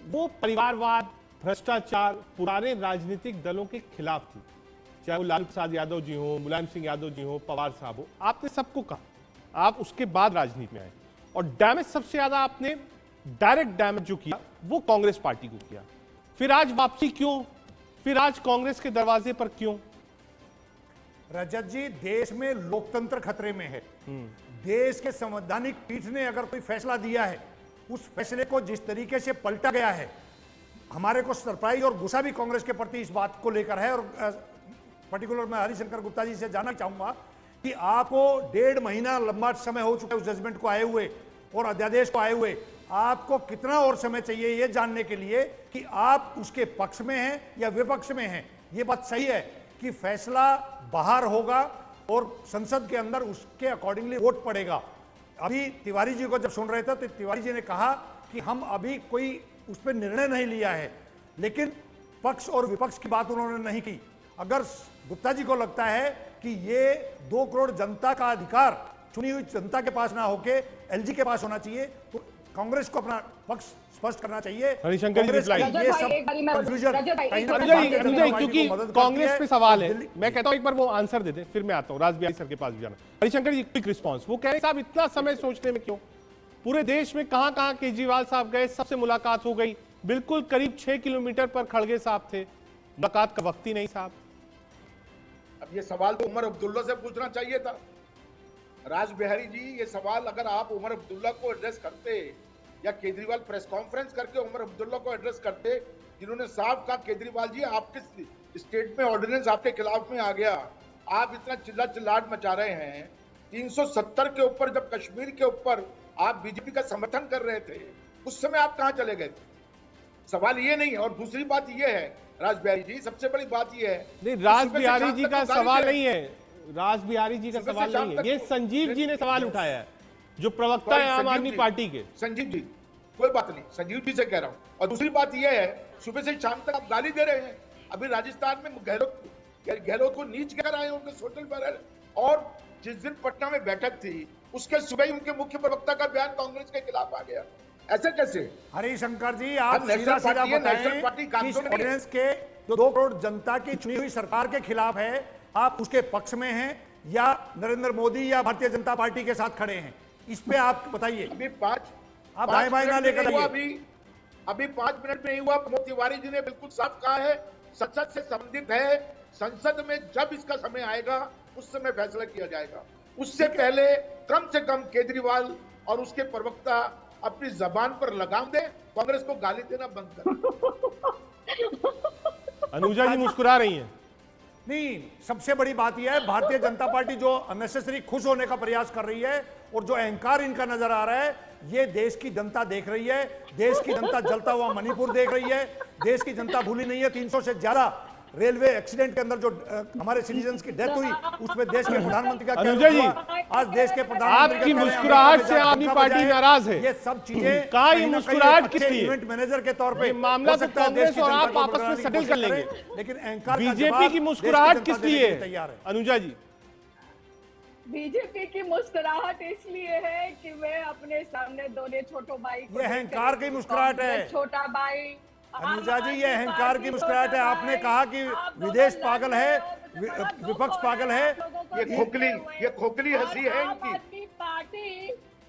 वो परिवारवाद, भ्रष्टाचार, पुराने राजनीतिक दलों के खिलाफ थी। चाहे वो लालू प्रसाद यादव जी हो, मुलायम सिंह यादव जी हो, पवार साहब हो, आपने सबको कहा। आप उसके बाद राजनीति में आए और डैमेज सबसे ज्यादा आपने डायरेक्ट डैमेज जो किया वो कांग्रेस पार्टी को किया। फिर आज वापसी क्यों? फिर आज कांग्रेस के दरवाजे पर क्यों? रजत जी, देश में लोकतंत्र खतरे में है। देश के संवैधानिक पीठ ने अगर कोई फैसला दिया है, उस फैसले को जिस तरीके से पलटा गया है, हमारे को सरप्राइज और गुस्सा भी कांग्रेस के प्रति इस बात को लेकर है। और पर्टिकुलर मैं हरिशंकर गुप्ता जी से जानना चाहूंगा कि आपको 1.5 महीना लंबा समय हो चुका है उस जजमेंट को आए हुए और अध्यादेश को आए हुए। आपको कितना और समय चाहिए ये जानने के लिए कि आप उसके पक्ष में हैं या विपक्ष में हैं? ये बात सही है कि फैसला बाहर होगा और संसद के अंदर उसके अकॉर्डिंगली वोट पड़ेगा। अभी तिवारी जी को जब सुन रहे थे तो तिवारी जी ने कहा कि हम अभी कोई उस पर निर्णय नहीं लिया है, लेकिन पक्ष और विपक्ष की बात उन्होंने नहीं की। अगर गुप्ता जी को लगता है कि ये 2 करोड़ जनता का अधिकार चुनी हुई जनता के पास ना होके एलजी के पास होना चाहिए, तो कांग्रेस को अपना पक्ष स्पष्ट करना चाहिए। हरिशंकर जी, कांग्रेस का रिप्लाई। ये रजत सब भाई, एक बारी मैं confusion रजत भाई, कहीं ना एक कहीं बारी भारतीय जनता अनुजा जी, पार्टी क्योंकि को मदद करती कांग्रेस है पे सवाल और है, दिल्ली- मैं कहता हूं एक बार वो आंसर दे दें, फिर मैं आता हूं राज बिहारी सर के पास भी जाना। हरिशंकर जी, क्विक रिस्पांस। वो कह रहे हैं साहब इतना समय सोचने में क्यों? पूरे देश में कहां कहां केजरीवाल साहब गए, सबसे मुलाकात हो गई, बिल्कुल करीब 6 किलोमीटर पर खड़गे साहब थे, मुलाकात का वक्त ही नहीं साहब। अब ये सवाल तो उमर अब्दुल्ला से पूछना चाहिए था। राज बिहारी जी, ये सवाल अगर आप उमर अब्दुल्ला को एड्रेस करते या केजरीवाल प्रेस कॉन्फ्रेंस करके उमर अब्दुल्ला को एड्रेस करते, जिन्होंने साफ कहा केजरीवाल जी आपके स्टेट में ऑर्डिनेंस आपके खिलाफ में आ गया, आप इतना चिल्ला चिल्लाहट मचा रहे हैं। 370 के ऊपर जब कश्मीर के ऊपर आप बीजेपी का समर्थन कर रहे थे, उस समय आप कहां चले गए थे? सवाल ये नहीं है। और दूसरी बात ये है राज बिहारी जी, सबसे बड़ी बात ये है, नहीं, राज सुबह से बिहारी शाम जी तक का तो गाली सवाल दे रहे नहीं है, राज बिहारी जी का सुबह से सवाल शाम नहीं है, तक ये तो- संजीव जी ने सवाल उठाया है, जो प्रवक्ता है आम आदमी पार्टी के। संजीव जी, कोई बात नहीं, संजीव जी से कह रहा हूं। और दूसरी बात यह है, सुबह से शाम तक आप गाली दे रहे हैं। अभी राजस्थान में गहलोत को नीच कर आए उनके सोशल मीडिया, और जिस दिन पटना में बैठक थी उसके सुबह ही उनके मुख्य प्रवक्ता का बयान कांग्रेस के खिलाफ आ गया। ऐसे कैसे? हरिशंकर जी, आप नेशनल सीधा सीधा पार्टी है, बताएं नेशनल पार्टी काम कि इस तो नहीं है। ऑर्डिनेंस के जो 2 करोड़ जनता की चुनी हुई सरकार के खिलाफ है, आप उसके पक्ष में हैं या नरेंद्र मोदी या भारतीय जनता पार्टी के साथ खड़े हैं? इस पे आप बताइए। अभी आप दाएं बाएं ना लेकर आइए। अभी 5 मिनट में ही हुआ। प्रमोद तिवारी जी ने बिल्कुल साफ कहा है, संसद से संबंधित है, संसद में जब इसका समय आएगा उस समय फैसला किया जाएगा। उससे पहले कम से कम केजरीवाल और उसके प्रवक्ता अपनी जबान पर लगाम दे, कांग्रेस को गाली देना बंद कर। अनुजा जी मुस्कुरा रही हैं। नहीं, सबसे बड़ी बात यह है, भारतीय जनता पार्टी जो अननेसेसरी खुश होने का प्रयास कर रही है और जो अहंकार इनका नजर आ रहा है, ये देश की जनता देख रही है। देश की जनता जलता हुआ मणिपुर देख रही है। देश की जनता भूली नहीं है 300 से ज्यादा रेलवे एक्सीडेंट के अंदर जो हमारे सिटीजन्स की डेथ हुई, उसमें देश के प्रधानमंत्री का क्या अनुजा जी, हुआ? आज देश के प्रधानमंत्री आपकी का कह रहे हैं, मुस्कुराहट से अमेरिका में आदमी जाकर पार्टी बजाय, नाराज है। ये सब चीजें कहाँ ये कहीं ना कहीं मुस्कुराहट एक किस अच्छे लिए? इवेंट मैनेजर के तौर पे ये मामला हो तो सकता है कांग्रेस देश की और जनता आप को आपस में बदलने की सेटल कोशिश कर लेंगे। करें, लेकिन अहंकार का बीजेपी जवाब की देश मुस्कुराहट जनता किस देने लिए के है? तैयार है। अनुजा जी, बीजेपी की मुस्कुराहट इसलिए है कि मैं अपने सामने दोनों छोटो भाई को ये अहंकार की मुस्कुराहट है। छोटा भाई अनुजा जी, ये अहंकार की मुस्कुराहट है। आपने कहा कि विदेश पागल है, विपक्ष पागल है। ये खोखली हंसी है आम इनकी। आदमी पार्टी,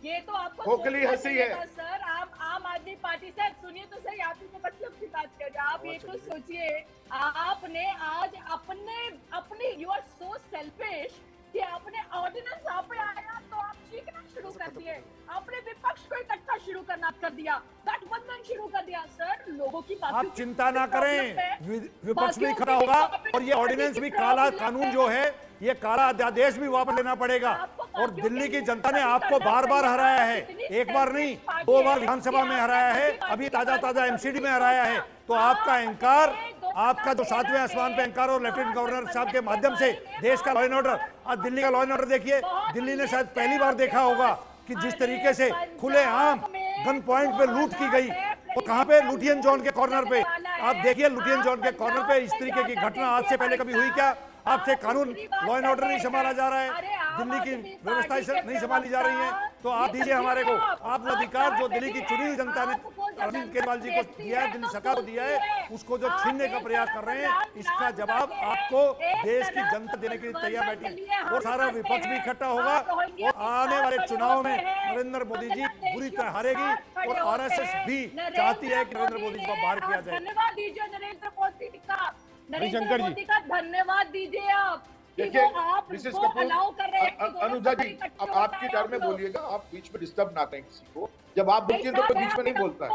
ये तो आपको खोखली सोचना हंसी चाहिए है। था, सर। आप आम आदमी पार्टी से सुनिए तो सही, आप ही को मतलब की बात कर रहे हैं। आप ये तो सोचिए, आपने आज अपने यू आर सो सेल्फिश कि आपने ऑर्डिनेंस आप पे आया तो आप चीखना शुरू कर दिए, आपने विपक्ष को इकट्ठा शुरू करना कर दिया, गठबंधन शुरू कर दिया। सर, लोगों की बात आप चिंता ना करें, विपक्ष भी खड़ा होगा और ये ऑर्डिनेंस भी, काला कानून जो है, ये काला अध्यादेश भी वापस लेना पड़ेगा। और दिल्ली की जनता ने आपको बार बार हराया है, एक बार नहीं 2 बार विधानसभा में हराया है, अभी ताजा एमसीडी में हराया है। तो आपका अहंकार, आपका जो 7वें आसमान पे अहंकार और लेफ्टिनेंट गवर्नर साहब के माध्यम से देश का लॉ एंड ऑर्डर, आज दिल्ली का लॉ एंड ऑर्डर देखिए, दिल्ली ने शायद पहली बार देखा होगा कि जिस तरीके से खुलेआम गन पॉइंट पे लूट की गई, वो कहां पे? लुटियन जोन के कॉर्नर पे। आप देखिए, लुटियन जोन के कॉर्नर पे इस तरीके की घटना आज से पहले कभी हुई क्या? आपसे कानून, लॉ एंड ऑर्डर नहीं संभाला जा रहा है, दिल्ली की व्यवस्था नहीं संभाली जा रही है। तो आप दीजिए हमारे को, आप अधिकार जो दिल्ली की चुनी हुई जनता ने अरविंद केजरीवाल जी को दिया है, दिल्ली सरकार को दिया है, उसको जो छीनने का प्रयास कर रहे हैं, इसका जवाब आपको देश की जनता देने के लिए तैयार बैठी है। और सारा विपक्ष भी इकट्ठा होगा और आने वाले चुनाव में नरेंद्र मोदी जी बुरी तरह हारेगी। और आरएसएस भी चाहती है कि नरेंद्र मोदी जी को बाहर किया जाए। धन्यवाद दीजिए नरेंद्र मोदी का, नरेंद्र हरिशंकर जी। मोदी का धन्यवाद दीजिए आप कि देखिए, वो आप मिसेस को कपूर, अलाउ कर रहे हैं कि दोनों अनुजा जी, इकट्ठे अब हो आपकी जाए टर्म में आप लोग। बोलिएगा, आप बीच में डिस्टर्ब ना करें किसी को। जब आप बोलती हैं तो कोई बीच में नहीं बोलता है।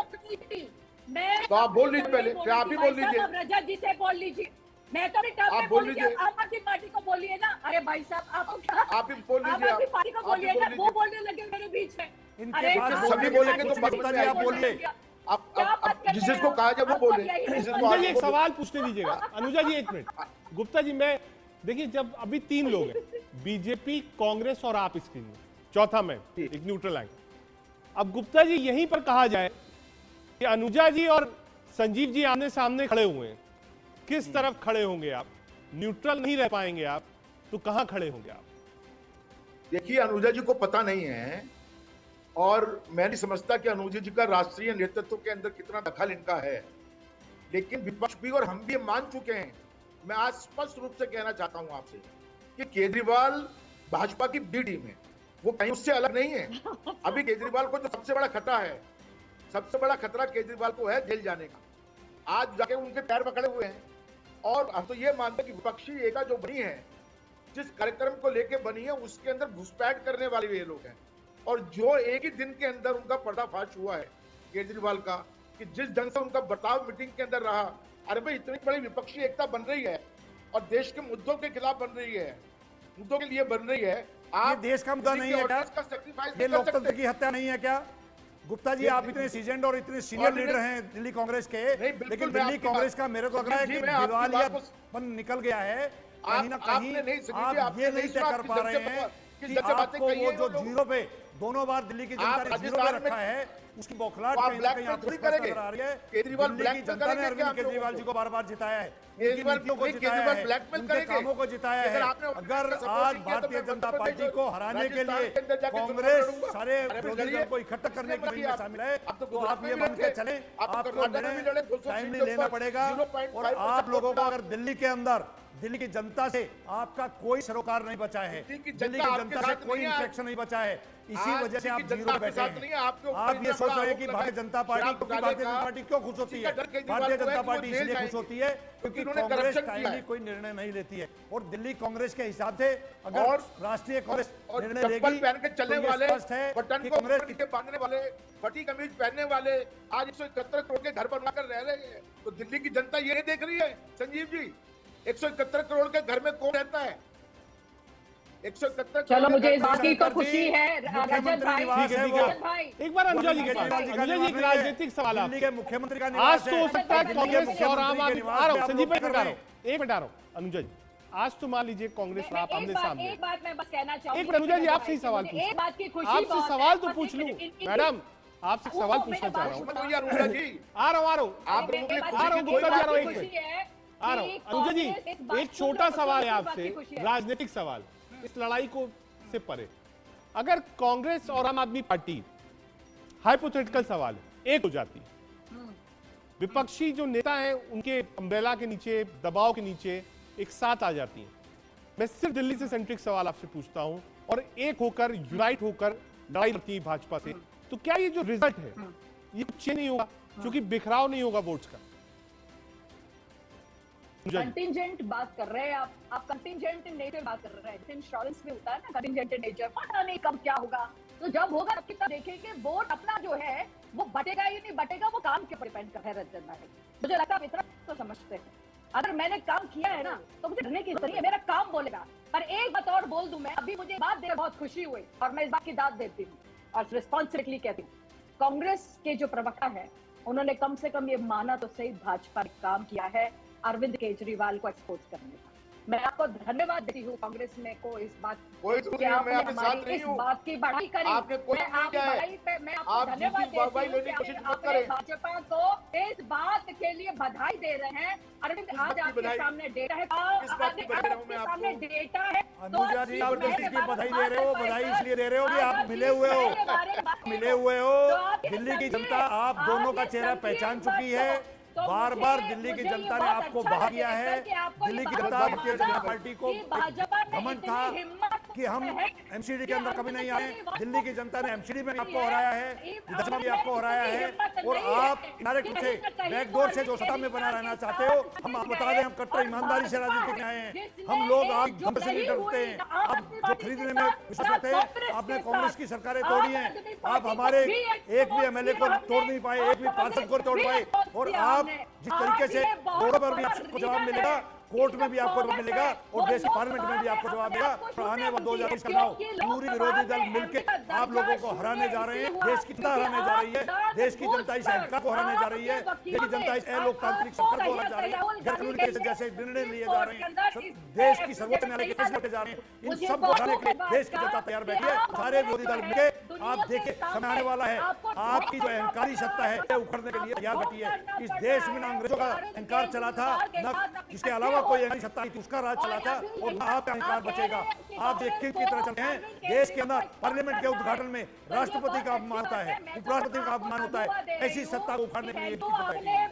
तो आप बोल लीजिए पहले, फिर आप ही बोल लीजिए। रजत जी से बोल लीजिए, मैं तो आप बोल लीजिए। आम आदमी पार्टी को बोलिए ना। अरे भाई साहब, आप ही बोल लीजिए, आम आदमी पार्टी को आप ही बोलिए बोल ना, लीजिए। वो बोलने लगे मेरे बीच में। इनके अरे पास आप सभी आम बोलेंगे आदमी तो पार्टी बात को में आप बोलिए। आप जिसको कहा जाए वो बोले, जिसको अनुजा जी एक आप- सवाल पूछने दीजिएगा। अनुजा जी एक मिनट, गुप्ता जी, मैं देखिए, जब अभी 3 लोग हैं, बीजेपी, कांग्रेस और आप स्क्रीन में, चौथा मैं, एक न्यूट्रल एंगल। अब गुप्ता जी, यहीं पर कहा जाए कि अनुजा जी और संजीव जी आमने सामने खड़े हुए हैं, किस तरफ खड़े होंगे आप? न्यूट्रल नहीं रह पाएंगे आप, तो कहां खड़े होंगे आप? देखिए, अनुजा जी को पता नहीं है और मैं नहीं समझता कि अनुजी जी का राष्ट्रीय नेतृत्व के अंदर कितना दखल इनका है, लेकिन विपक्ष भी और हम भी मान चुके हैं। मैं आज स्पष्ट रूप से कहना चाहता हूं आपसे कि केजरीवाल भाजपा की बी टीम है, वो कहीं उससे अलग नहीं है। अभी केजरीवाल को जो सबसे बड़ा खतरा है, सबसे बड़ा खतरा केजरीवाल को है जेल जाने का। आज जाके उनके पैर पकड़े हुए हैं और हम तो ये मानते हैं कि विपक्षी एका जो बनी है, जिस कार्यक्रम को लेके बनी है, उसके अंदर घुसपैठ करने वाले ये लोग हैं। और जो एक ही दिन के अंदर उनका पर्दाफाश हुआ है केजरीवाल का, कि जिस ढंग से उनका बर्ताव मीटिंग के अंदर रहा, अरे भाई इतनी बड़ी विपक्षी एकता बन रही है और देश के मुद्दों के खिलाफ बन रही है, मुद्दों के लिए बन रही है। ये देश का मुद्दा नहीं है क्या? ये लोकतंत्र की हत्या नहीं है क्या? गुप्ता जी, आप इतने सीजन और इतने सीनियर लीडर हैं दिल्ली कांग्रेस के, लेकिन दिल्ली कांग्रेस का मेरे को लग रहा है कि दिवालियापन निकल गया है कहीं ना कहीं। आप ये नहीं तय कर पा रहे हैं कि आपको वो जो जीरो पे दोनों बार दिल्ली की जनता ने जीरो पे रखा है, उसकी बौखलाहट कहीं ना कहीं आपको नजर आ रही है। दिल्ली की जनता ने अरविंद केजरीवाल जी को बार बार जिताया है, उनकी नीतियों को जिताया है, उनके कामों को जिताया है। अगर आज भारतीय जनता पार्टी को हराने के लिए कांग्रेस सारे विरोधी दल को इकट्ठा करने की मुहिम में शामिल है, तो आप ये मान के चले आपको टाइमली लेना पड़ेगा। और आप लोगों को अगर दिल्ली के अंदर दिल्ली की जनता से आपका कोई सरोकार नहीं बचा है, दिल्ली की जनता से कोई इंटरेक्शन नहीं बचा है, इसी वजह से आप जीरो पे बैठे हैं। आप ये सोच रहे हैं कि भारतीय जनता पार्टी क्यों खुश होती है? भारतीय जनता पार्टी इसलिए खुश होती है क्योंकि कांग्रेस टाइमली कोई निर्णय नहीं लेती है। और दिल्ली कांग्रेस के हिसाब से अगर राष्ट्रीय कांग्रेस निर्णय लेगी पहन के चलने वाले, है बटन को कांग्रेस के बांधने वाले, फटी कमीज पहनने वाले आज 171 करोड़ के घर बनवाकर रह रहे हैं। तो दिल्ली की जनता ये देख रही है संजीव जी, 171 करोड़ के घर में कौन रहता है? 171। चलो, मुझे इस बात की तो खुशी है रजत भाई। एक बार अनुजा जी एक राजनीतिक सवाल आप, मुख्यमंत्री का आज तो हो सकता है कांग्रेस और आम आदमी, आ रहा हूं संजीव भाई, एक मिनट आ रहा हूं अनुजा जी। आज तो मान लीजिए कांग्रेस आप आमने सामने, एक बात मैं बस कहना चाहूंगी, एक मिनट अनुजा जी आपसे ही सवाल पूछ, एक बात की खुशी, आपसे सवाल तो पूछ लूं मैडम, आपसे सवाल पूछना चाह रहा हूं। आ रहा हूं गुप्ता जी, आ रहा हूं, एक मिनट आ रहा हूं। अनुजा जी, एक छोटा सवाल है आपसे, राजनीतिक सवाल, इस लड़ाई को से परे, अगर कांग्रेस और आम आदमी पार्टी, हाइपोथेटिकल सवाल है, एक हो जाती, विपक्षी जो नेता हैं उनके अम्ब्रेला के नीचे, दबाव के नीचे एक साथ आ जाती हैं, मैं सिर्फ दिल्ली से सेंट्रिक सवाल आपसे पूछता हूं, और एक होकर यूनाइट होकर लड़ाई लड़ती है भाजपा से, तो क्या ये जो रिजल्ट है ये चेंज नहीं होगा क्योंकि बिखराव नहीं होगा वोट्स का? कंटिजेंट बात कर रहे हैं आप कंटिजेंट नेचर बात कर रहे हैं। इंश्योरेंस में होता है ना कंटिजेंट नेचर, पता नहीं कब क्या होगा, तो जब होगा तब तक देखेंगे। वोट अपना जो है वो बटेगा ही नहीं बटेगा, वो काम के ऊपर डिपेंड कर रहा है। मुझे लगता है इतना तो समझते हैं, अगर मैंने काम किया है ना तो मुझे डरने की जरूरत नहीं है, मेरा काम बोलेगा। पर एक बात और बोल दूं मैं, अभी मुझे बात देकर बहुत खुशी हुई और मैं इस बात की दाद देती हूँ और रिस्पॉन्सिबिलिटी कहती हूँ। कांग्रेस के जो प्रवक्ता है उन्होंने कम से कम ये माना तो सही, भाजपा ने काम किया है अरविंद केजरीवाल को एक्सपोज करने का। मैं आपको धन्यवाद देती हूँ कांग्रेस ने को इस बात कि आपने हमारी इस बात की बढ़ाई करी। मैं आपको धन्यवाद देती हूँ कि आपने भाजपा को इस बात के लिए बधाई दे रहे हैं। अरविंद, आज आपके सामने डेटा है, आपके सामने डेटा है। अनुजा जी, आप किसकी बधाई दे रहे हो? बधाई इसलिए दे रहे हो कि आप मिले हुए हो। दिल्ली की जनता आप दोनों का चेहरा पहचान चुकी है, बार बार दिल्ली की जनता ने आपको बहा किया है। दिल्ली की जनता भारतीय जनता पार्टी को घमंड था कि हम एमसीडी के अंदर कभी नहीं आए। दिल्ली की जनता ने एमसीडी में आपको हराया है, विधानसभा में आपको हराया है, और आप डायरेक्ट से बैकडोर से जो सत्ता में बना रहना चाहते हो। हम आप बता दें, हम कट्टर ईमानदारी से राजनीति में आए हैं। हम लोग आप धन से नहीं डरते हैं, आप जो खरीदने में विश्वास करते हैं। आपने कांग्रेस की सरकारें तोड़ी हैं, आप हमारे एक भी एमएलए को तोड़ नहीं पाए, एक भी पार्षद को तोड़ पाए। और आप जिस तरीके से रोड पर भी आपको जवाब मिलेगा, कोर्ट में भी आपको जवाब मिलेगा, और देश की पार्लियामेंट में भी आपको जवाब मिलेगा। और आने वाले 2024 का चुनाव पूरी विरोधी दल मिलकर आप लोगों को हराने जा रहे हैं। देश की जनता हराने जा रही है, देश की जनता इस सरकार को हराने जा रही है, देश की जनता इस अलोकतांत्रिक सरकार को हराने जा रही है। गैर कानूनी जैसे निर्णय लिए जा रहे हैं, देश की सर्वोच्च न्यायालय के फैसले जा रहे हैं, इन सब को हराने के लिए देश की जनता तैयार बैठी है। सारे विरोधी दल मिलकर आप देखिए, समय आने वाला है, आपकी जो अहंकारी सत्ता है उखड़ने के लिए तैयार बैठी है। इस देश में ना अंग्रेजों का अहंकार चला था, न इसके अलावा वक्त कोई ऐसी सत्ता थी उसका राज चला था और ना आप अधिकार बचेगा। आप एक किंग की तरह चलते हैं। देश के अंदर पार्लियामेंट के उद्घाटन में राष्ट्रपति का अपमान होता है, उपराष्ट्रपति का अपमान होता है। ऐसी सत्ता को उखाड़ने के लिए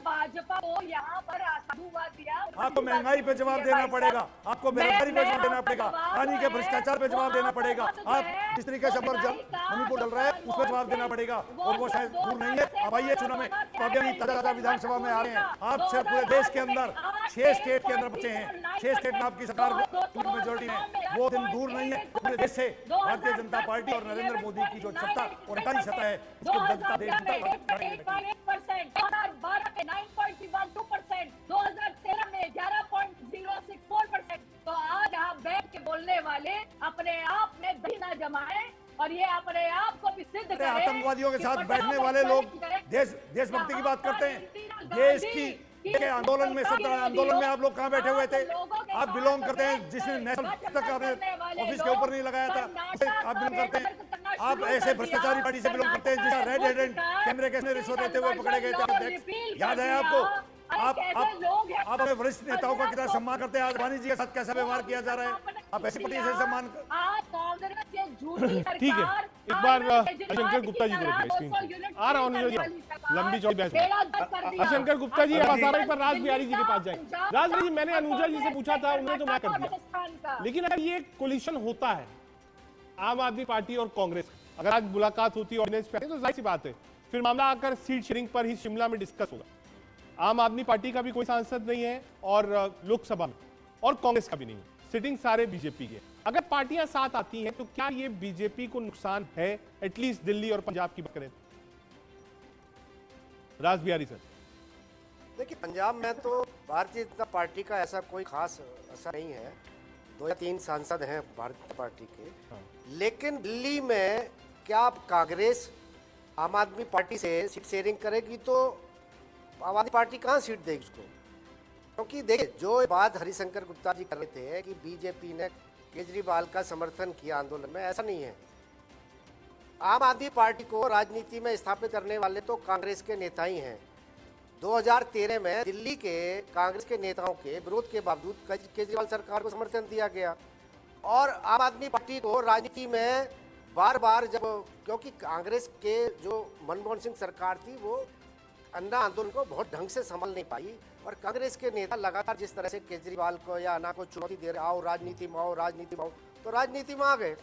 भाजपा को यहाँ पर साधुवाद दिया। आपको महंगाई पे जवाब देना पड़ेगा, आपको बेरोजगारी पे जवाब देना पड़ेगा, पानी के भ्रष्टाचार पे जवाब देना पड़ेगा। आप जिस तरीके से मणिपुर डल रहा है उस पर जवाब देना पड़ेगा और वो शायद दूर नहीं है। अब आइए चुनाव में तो अभी ताजा विधानसभा में आ रहे हैं। आप सिर्फ पूरे देश के अंदर 6 स्टेट के अंदर बचे हैं, 6 स्टेट में आपकी सरकार मेजोरिटी है। वो दिन दूर नहीं है पूरे देश से भारतीय जनता पार्टी और नरेंद्र मोदी की जो सत्ता और अकाली सत्ता है उसको जनता देश 2012 में 9.12%, 2013 में 11.064%। तो आज यहाँ बैठ के बोलने वाले अपने आप में दही ना जमाए और ये अपने आप को भी सिद्ध करें। आतंकवादियों के साथ बैठने वाले लोग देशभक्ति की बात करते हैं। देश की के आंदोलन में 17 आंदोलन में आप लोग कहाँ बैठे हुए थे? आप बिलोंग करते हैं जिसने नेशनल तक ऑफिस के ऊपर नहीं लगाया था, आप बिलोंग करते हैं। आप ऐसे भ्रष्टाचारी पार्टी से बिलोंग करते हैं जिसका रेड हैंडेड कैमरे के रिश्वत देते हुए पकड़े गए थे, याद है आपको? आप अपने वरिष्ठ नेताओं का कितना सम्मान करते हैं, आडवाणी जी के साथ कैसा व्यवहार किया जा रहा है? आप ऐसी पार्टी से सम्मान ठीक है, एक बार शंकर गुप्ता जी को देखिए स्क्रीन पे। आ रहा हूँ लंबी चौड़ी बहस। शंकर गुप्ता जी पर राज बिहारी जी के पास जाए। राज बिहारी जी, मैंने अनुजा जी से पूछा था, उन्होंने तो मैं कर दिया, लेकिन अगर ये कोलिशन होता है आम आदमी पार्टी और कांग्रेस, अगर आज मुलाकात होती है ऑर्डिनेंस पे तो जाहिर सी बात है फिर मामला आकर सीट शेयरिंग पर ही शिमला में डिस्कस होगा। आम आदमी पार्टी का भी कोई सांसद नहीं है और लोकसभा में, और कांग्रेस का भी नहीं है, सिटिंग सारे बीजेपी के। अगर पार्टियां साथ आती हैं तो क्या ये बीजेपी को नुकसान है, एटलीस्ट दिल्ली और पंजाब की बात करें? राज बिहारी सर। देखिए, पंजाब में तो भारतीय जनता पार्टी का ऐसा कोई खास असर नहीं है, 2 या 3 सांसद हैं भारतीय जनता पार्टी के। लेकिन दिल्ली में क्या कांग्रेस आम आदमी पार्टी से सीट शेयरिंग करेगी तो आम आदमी पार्टी कहाँ सीट देगी उसको? क्योंकि देखिए, जो बात हरिशंकर गुप्ता जी कर रहे थे कि बीजेपी ने केजरीवाल का समर्थन किया आंदोलन में, ऐसा नहीं है। आम आदमी पार्टी को राजनीति में स्थापित करने वाले तो कांग्रेस के नेता ही हैं। 2013 में दिल्ली के कांग्रेस के नेताओं के विरोध के बावजूद केजरीवाल सरकार को समर्थन दिया गया और आम आदमी पार्टी को राजनीति में बार बार जब, क्योंकि कांग्रेस के जो मनमोहन सिंह सरकार थी वो अन्ना आंदोलन को बहुत ढंग से संभाल नहीं पाई और कांग्रेस के नेता लगातार जिस तरह से केजरीवाल को या अन्ना को चुनौती दे रहे, आओ राजनीति में आओ, राजनीति में आओ, तो राजनीति में आ गए।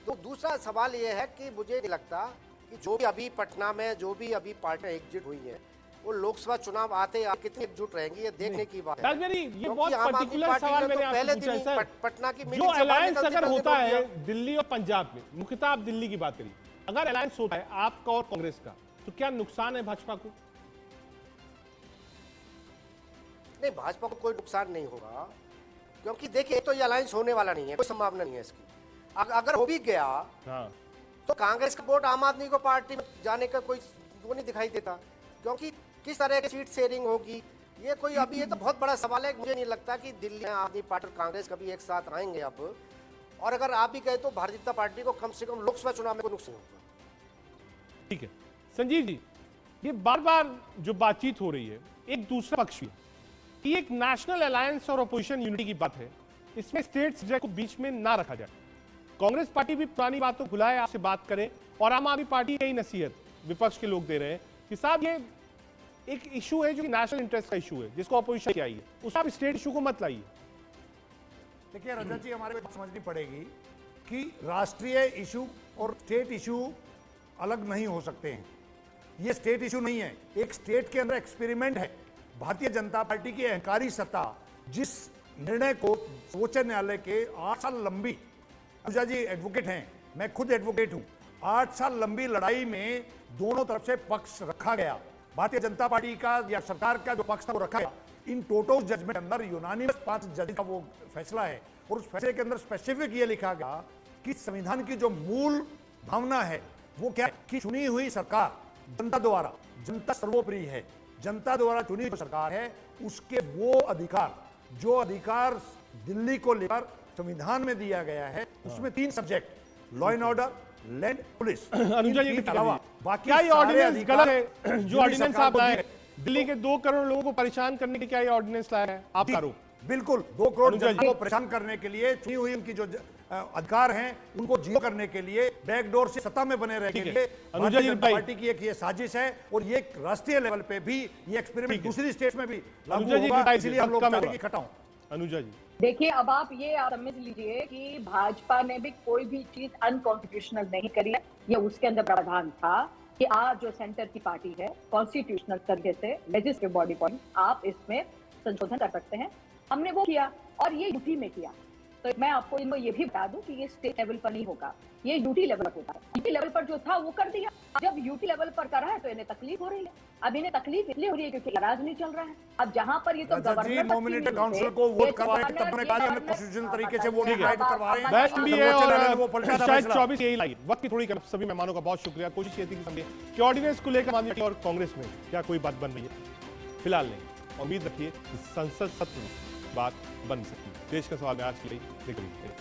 तो दूसरा सवाल ये है कि मुझे नहीं लगता कि जो भी अभी पटना में जो भी अभी पार्टियां एकजुट हुई हैं वो लोकसभा चुनाव आते आप कितने एकजुट रहेंगी, ये देखने की बात है। ये बहुत पर्टिकुलर सवाल मैंने आपसे पूछा है सर। पटना की जो अलायंस अगर होता है दिल्ली और पंजाब में, मुख्यतः आप दिल्ली की बात करिए, अगर अलायंस होता है आपका और कांग्रेस का, तो क्या नुकसान है भाजपा को? नहीं, भाजपा को कोई नुकसान नहीं होगा, क्योंकि देखिए तो ये अलायंस होने वाला नहीं है, कोई संभावना नहीं है इसकी। अगर हो भी गया तो कांग्रेस का वोट आम आदमी को पार्टी में जाने का कोई वो नहीं दिखाई देता, क्योंकि किस तरह की सीट शेयरिंग होगी ये कोई अभी, ये तो बहुत बड़ा सवाल है। मुझे नहीं लगता कि दिल्ली में आम आदमी पार्टी और कांग्रेस कभी एक साथ आएंगे अब, और अगर आप भी कहे तो भारतीय जनता पार्टी को कम से कम लोकसभा चुनाव में कोई नुकसान होगा। ठीक है संजीव जी, ये बार बार जो बातचीत हो रही है एक दूसरा पक्ष भी कि एक नेशनल अलायंस और अपोजिशन यूनिटी की बात है, इसमें स्टेट सब्जेक्ट को बीच में ना रखा जाए। कांग्रेस पार्टी भी पुरानी बातों बुलाए, आपसे बात करें, और आम आदमी पार्टी यही नसीहत विपक्ष के लोग दे रहे हैं कि साहब ये एक इशू है जो कि नेशनल इंटरेस्ट का इशू है, जिसको अपोजिशन की आई है, उस आप स्टेट इशू को मत लाइए। देखिए रजत जी, हमारे को समझनी पड़ेगी कि राष्ट्रीय इशू और स्टेट इशू अलग नहीं हो सकते हैं। ये स्टेट इशू नहीं है, एक स्टेट के अंदर एक्सपेरिमेंट है। भारतीय जनता पार्टी की अहंकारी सत्ता जिस निर्णय को सर्वोच्च न्यायालय के 8 साल लंबी, अनुजा जी एडवोकेट हैं, मैं खुद एडवोकेट हूं, 8 साल लंबी लड़ाई में दोनों तरफ से पक्ष रखा गया, भारतीय जनता पार्टी का या सरकार का जो पक्ष था वो रखा गया। इन टोटल जजमेंट अंदर यूनानिमस 5 जज का वो फैसला है और उस फैसले के अंदर स्पेसिफिक ये लिखा गया कि संविधान की जो मूल भावना है वो क्या है कि चुनी हुई सरकार जनता द्वारा, जनता सर्वोपरि है, जनता द्वारा चुनी हुई सरकार है, उसके वो अधिकार जो अधिकार दिल्ली को लेकर संविधान में दिया गया है, उसमें 3 subject, law and order, land, police, Anuja ji के अलावा बाकी क्या ये ऑर्डिनेंस गलत है? जो दिल्ली ऑर्डिनेंस सरकार आप को लाए दिए। दिल्ली के 2 करोड़ लोगों को परेशान करने के, क्या ये ऑर्डिनेंस लाया है आपका आरोप? बिल्कुल 2 करोड़ अनुजा जनता जी। को परेशान करने के लिए, चुनी हुई उनकी जो अधिकार हैं उनको जीरो करने के लिए, बैकडोर से सत्ता में बने रहने ठीक के है। लिए अनुजा भारतीय जी, जनता भाई। पार्टी की एक ये साजिश है और ये एक राष्ट्रीय लेवल पे भी ये एक्सपेरिमेंट ठीक है। दूसरी स्टेट में भी लागू अनुजा जी, होगा, बताइए, इसलिए हम लोग कम है चाहते हैं कि बात। खटाओ। अनुजा जी, देखिए, अब आप ये समझ लीजिए कि भाजपा ने भी कोई भी चीज अनकॉन्स्टिट्यूशनल नहीं करी है। ये उसके अंदर प्रावधान था कि आज जो सेंटर की पार्टी है, कॉन्स्टिट्यूशनल तरीके से लेजिस्लेटिव बॉडी पॉइंट आप इसमें संशोधन कर सकते हैं। हमने वो किया और ये यूटी में किया। तो मैं आपको इनको ये भी बता दूं कि ये स्टेट लेवल पर नहीं होगा, ये यूटी लेवल पर होता है। यूटी लेवल पर जो था वो कर दिया। जब यूटी लेवल पर करा है तो इन्हें तकलीफ हो रही है। अब इन्हें तकलीफ इसलिए हो रही है क्योंकि राज नहीं चल रहा है। अब जहां पर ये तो रजत जी, गवर्नर तक की नॉमिनेटेड मीटिंग काउंसिल है, को वोट ये करवाने के गवर्नर- तब ने कहा कि हमने ये कॉन्स्टिट्यूशन गवर्नर- तरीके से वोट ठीक है। राइट करवाए हैं। बेस्ट भी है सर्वोच्च और न्यायालय ने वो पलटा था शायद फैसला। 24 यही लाइन वक्त की थोड़ी कम। सभी मेहमानों का बहुत शुक्रिया। कोशिश ये थी कि समझिए कि ऑर्डिनेंस को लेकर आम आदमी पार्टी और कांग्रेस में क्या कोई बात बन रही है। फिलहाल नहीं, उम्मीद रखिए कि संसद सत्र में बात बन सकती है। देश का सवाल में आज की देखते रहिए।